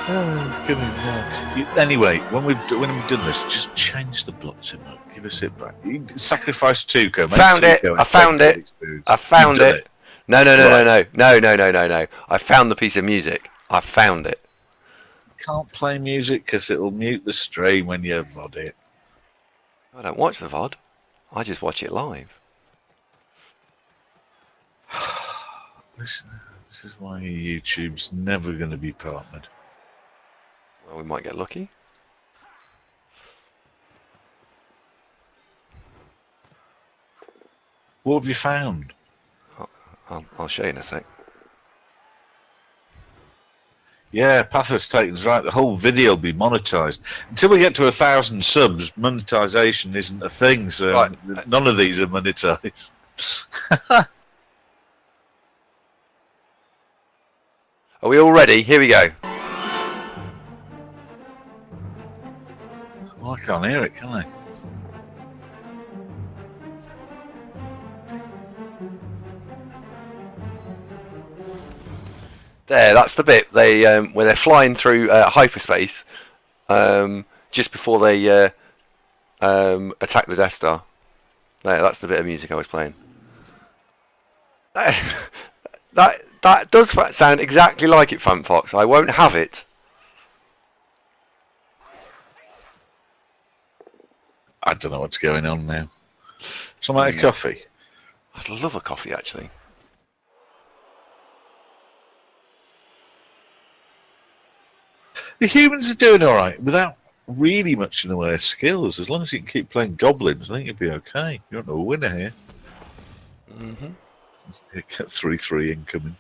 Oh, it's gonna. Anyway, when we've done this, just change the blocks in it. Give us it back. You sacrifice Tuco. Make Found it. Tuco I found take it. experience. I found You've done it. No, no, no, Right. no. I found the piece of music. I found it. Can't play music because it'll mute the stream when you VOD it. I don't watch the VOD. I just watch it live. This is why YouTube's never going to be partnered. Well, we might get lucky. What have you found? I'll show you in a sec. Yeah, Pathos Taken's right. The whole video will be monetized. Until we get to 1,000 subs, monetization isn't a thing. So Right. none of these are monetized. Are we all ready? Here we go. Well, I can't hear it, can I? There, that's the bit they where they're flying through hyperspace just before they attack the Death Star. There, that's the bit of music I was playing. That does sound exactly like it, Fanfox. I won't have it. I don't know what's going on now. Some out of coffee. I'd love a coffee, actually. The humans are doing all right without really much in the way of skills. As long as you can keep playing Goblins, I think you'll be okay. You're not a winner here. Mm-hmm. You get 3-3 incoming.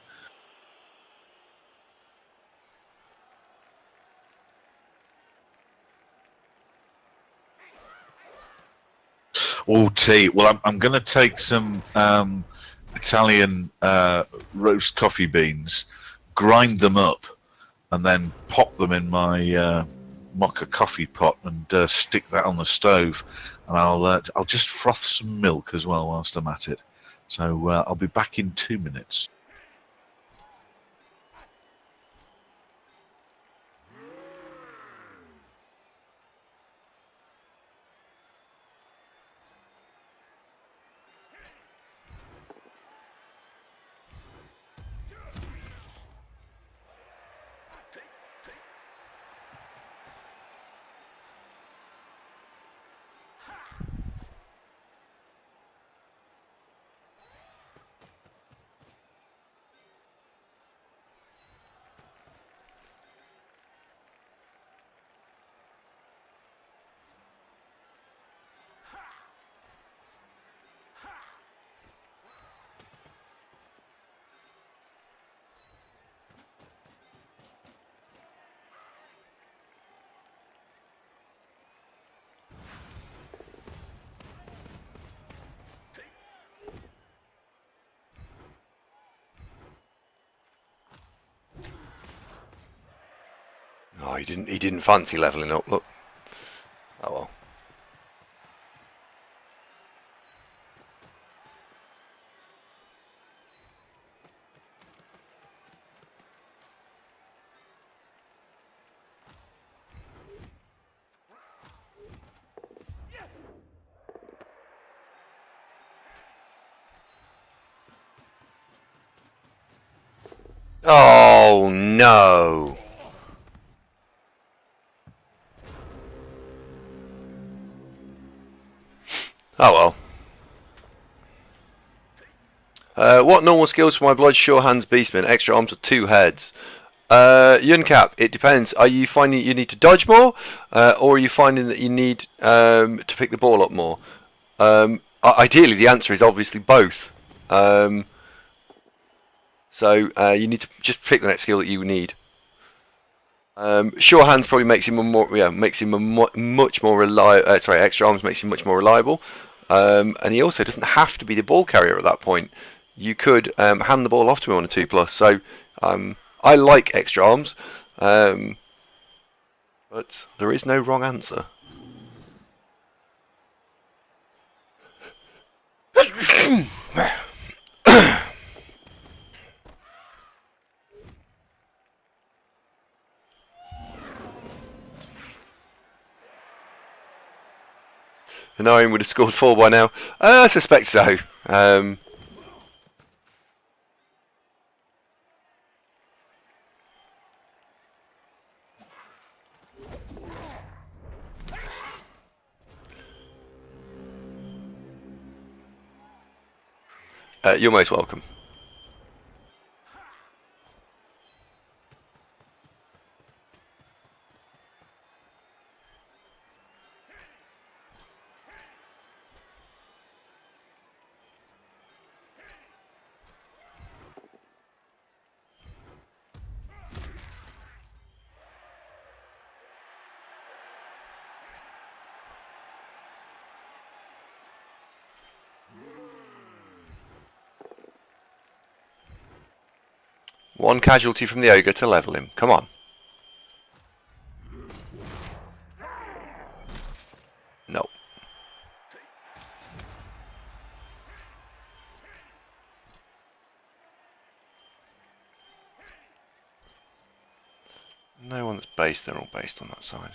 Oh, tea. Well, I'm going to take some Italian roast coffee beans, grind them up, and then pop them in my mocha coffee pot and stick that on the stove. And I'll just froth some milk as well whilst I'm at it. So I'll be back in 2 minutes. Oh, he didn't fancy leveling up. Look. Oh well. Oh no. Oh well. What normal skills for my blood sure hands beastman? Extra arms with 2 heads. Yuncap, it depends. Are you finding that you need to dodge more, or are you finding that you need to pick the ball up more? Ideally, the answer is obviously both. So you need to just pick the next skill that you need. Sure hands probably makes him much more reliable. Sorry, extra arms makes him much more reliable, and he also doesn't have to be the ball carrier at that point. You could hand the ball off to him on a 2+. So I like extra arms, but there is no wrong answer. Panarin would have scored 4 by now. I suspect so. You're most welcome. One casualty from the ogre to level him. Come on. No. No one that's based. They're all based on that side.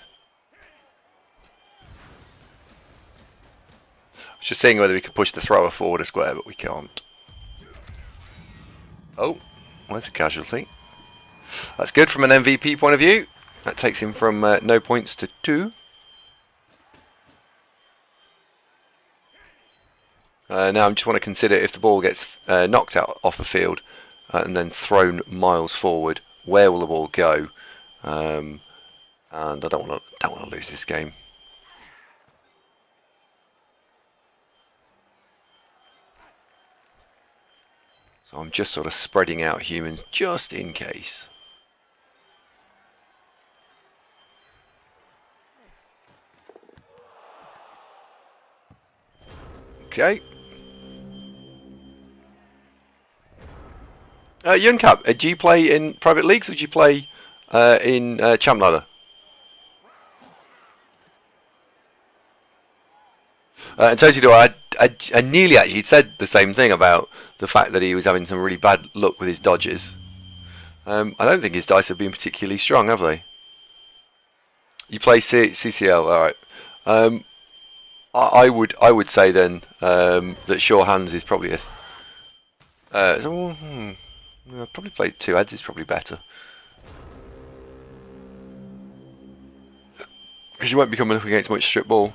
I was just seeing whether we could push the thrower forward a square, but we can't. Oh. Well, there's a casualty. That's good from an MVP point of view. That takes him from no points to 2. Now I just want to consider if the ball gets knocked out off the field and then thrown miles forward, where will the ball go? And I don't want to lose this game. So I'm just sort of spreading out humans just in case. Okay. Yuncap, do you play in private leagues or do you play in Champ Ladder? And Tosi, I nearly actually said the same thing about the fact that he was having some really bad luck with his dodges. I don't think his dice have been particularly strong, have they? You play CCL, all right. I would say then that sure hands is probably probably play 2 heads is probably better. Because you won't be coming up against much strip ball.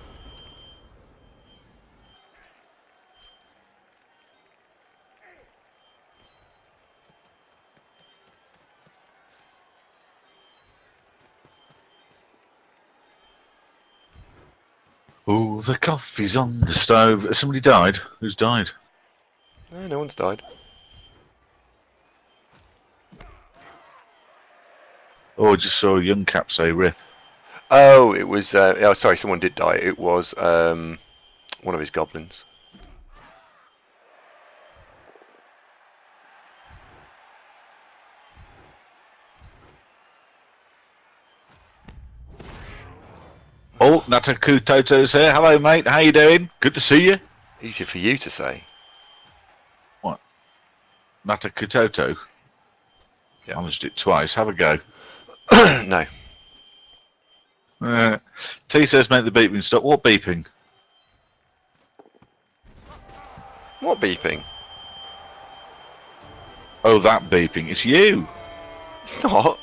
Oh, the coffee's on the stove. Has somebody died? Who's died? No one's died. Oh, I just saw a young cap say rip. Oh, it was... oh, sorry, someone did die. It was one of his goblins. Oh, Nataku Toto's here. Hello, mate. How you doing? Good to see you. Easy for you to say. What? Nataku Toto? Yeah. I managed it twice. Have a go. No. T says make the beeping stop. What beeping? What beeping? Oh, that beeping. It's you. It's not.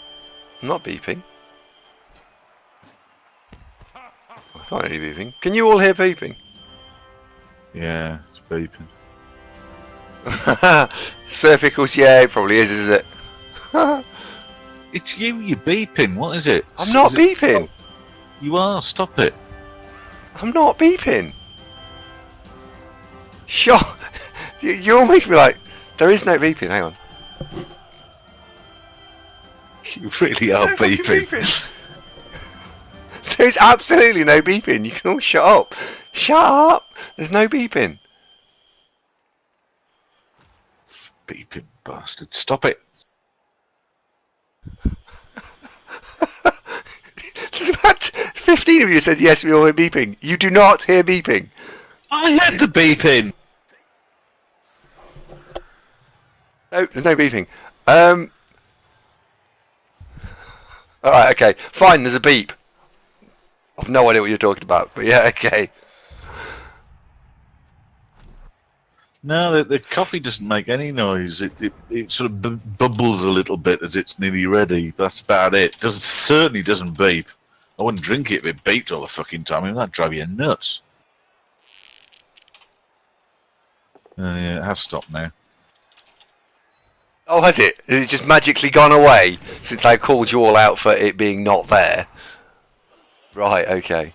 I'm not beeping. I can't hear you beeping. Can you all hear beeping? Yeah, it's beeping. Sir Pickles, yeah, it probably is, isn't it? It's you. You're beeping. What is it? I'm not beeping. You are. Stop it. I'm not beeping. Sure. You're all making me like, there is no beeping. Hang on. You really are beeping. Beeping. There's absolutely no beeping. You can all shut up. Shut up. There's no beeping. Beeping bastard. Stop it. There's about 15 of you said yes, we all hear beeping. You do not hear beeping. I had the beeping. No, there's no beeping. Alright, okay. Fine, there's a beep. I've no idea what you're talking about, but yeah, okay. No, the coffee doesn't make any noise. It sort of bubbles a little bit as it's nearly ready. That's about it. Certainly doesn't beep. I wouldn't drink it if it beeped all the fucking time. I mean, that'd drive you nuts. Yeah, it has stopped now. Oh, has it? Has it just magically gone away since I called you all out for it being not there? Right, okay.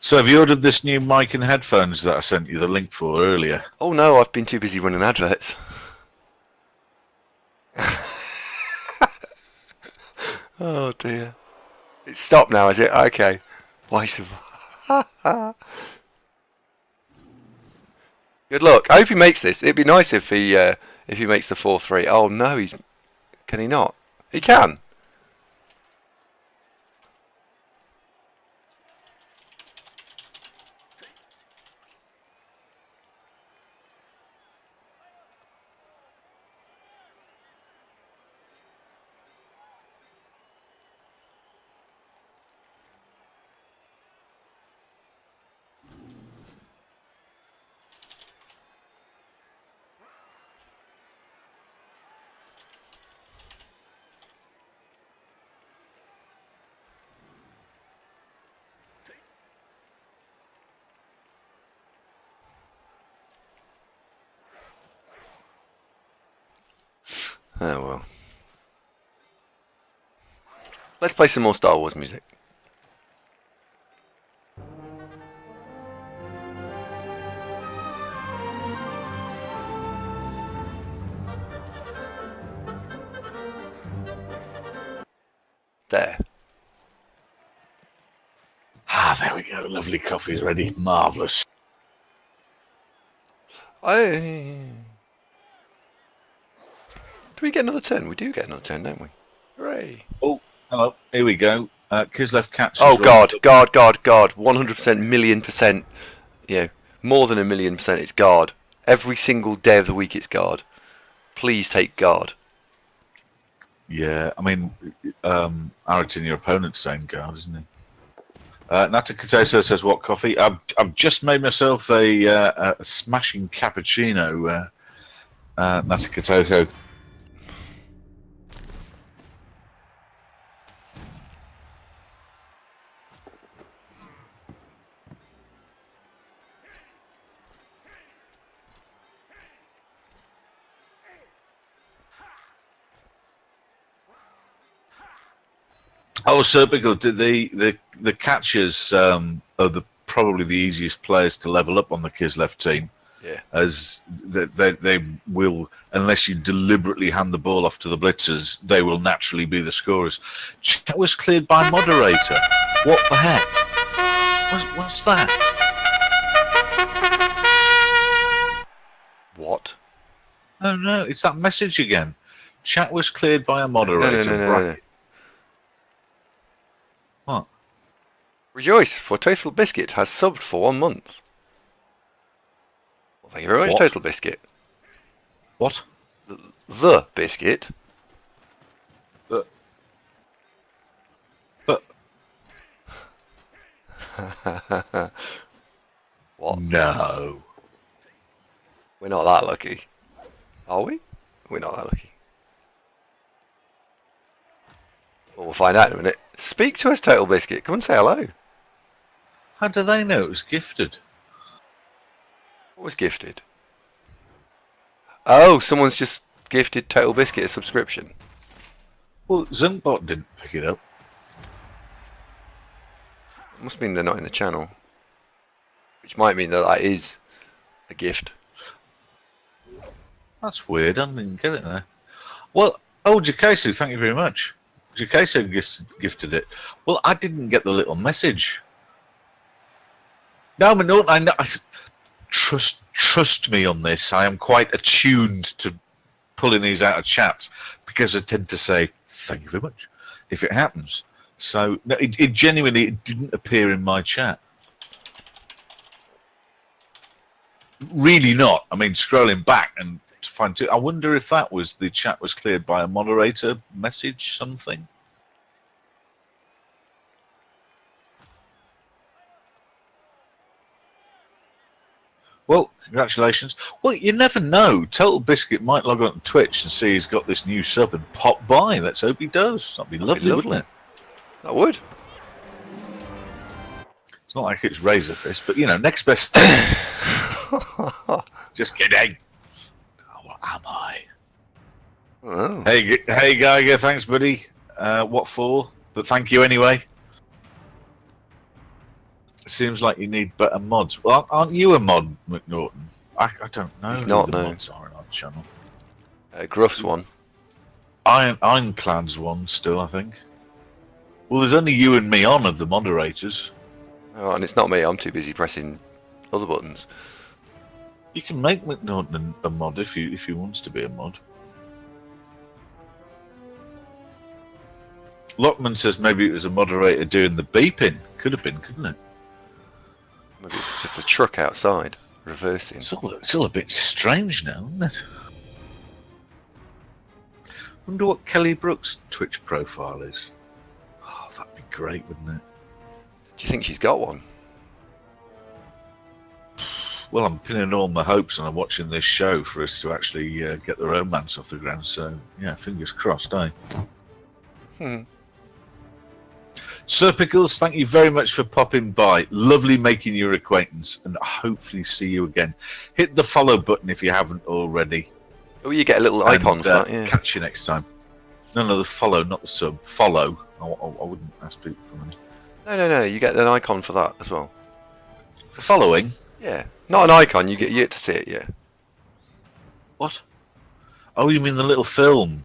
So have you ordered this new mic and headphones that I sent you the link for earlier? Oh no, I've been too busy running adverts. Oh dear. It's stopped now, is it? Okay. Waste of... Good luck. I hope he makes this. It'd be nice if he makes the 4-3. Oh no, he's... Can he not? He can. Oh well. Let's play some more Star Wars music. There. Ah, there we go. Lovely coffee's ready. Marvellous. Do we get another turn? We do get another turn, don't we? Hooray. Oh, hello. Here we go. Kislev Cats. Oh God, God, God, God. 100%, million percent. You know, more than 1,000,000%. It's guard. Every single day of the week, it's guard. Please take guard. Yeah, I mean, Ariton, your opponent's saying guard, isn't he? Nata Katoso says, what coffee? I've just made myself a smashing cappuccino, Nata Katoso. Oh, Serpical, the catchers are probably the easiest players to level up on the Kislev team. Yeah. As they will, unless you deliberately hand the ball off to the blitzers, they will naturally be the scorers. Chat was cleared by moderator. What the heck? What's that? What? Oh no, it's that message again. Chat was cleared by a moderator. No. What? Rejoice, for Total Biscuit has subbed for 1 month. Well, thank you very much, What? Total Biscuit. What? The Biscuit. But What? no. We're not that lucky. Are we? We're not that lucky. Well, we'll find out in a minute. Speak to us, Total Biscuit. Come and say hello. How do they know it was gifted? What was gifted? Oh, someone's just gifted Total Biscuit a subscription. Well, Zunkbot didn't pick it up. It must mean they're not in the channel. Which might mean that that is a gift. That's weird. I didn't get it there. Well, oh, Jakesu, thank you very much. Jakesu gifted it. Well, I didn't get the little message. No, but no, I know. Trust me on this. I am quite attuned to pulling these out of chats because I tend to say thank you very much if it happens. So no, it genuinely it didn't appear in my chat. Really not. I mean, scrolling back and to find it, I wonder if that was the chat was cleared by a moderator message, something. Well, congratulations. Well, you never know. Total Biscuit might log on to Twitch and see he's got this new sub and pop by. Let's hope he does. That'd be lovely, wouldn't it? That would. It's not like it's Razor Fist, but, next best thing. Just kidding. Oh, what am I? Oh. Hey, Geiger, thanks, buddy. What for? But thank you anyway. It seems like you need better mods. Well, aren't you a mod, McNaughton? I don't know He's who not, the no. mods are on our channel. Gruff's one. Ironclad's one still, I think. Well, there's only you and me on of the moderators. Oh, and it's not me. I'm too busy pressing other buttons. You can make McNaughton a mod if he wants to be a mod. Lockman says maybe it was a moderator doing the beeping. Could have been, couldn't it? Maybe it's just a truck outside reversing. It's all a bit strange now, isn't it? Wonder what Kelly Brook's Twitch profile is. Oh, that'd be great, wouldn't it? Do you think she's got one? Well, I'm pinning all my hopes on watching this show for us to actually get the romance off the ground. So, yeah, fingers crossed, eh? Sir Pickles, thank you very much for popping by. Lovely making your acquaintance, and hopefully see you again. Hit the follow button if you haven't already. Oh, you get a little icon for that, yeah. Catch you next time. No, the follow, not the sub. Follow. I wouldn't ask people for money. No. You get an icon for that as well. For following? Yeah. Not an icon. You get to see it. Yeah. What? Oh, you mean the little film?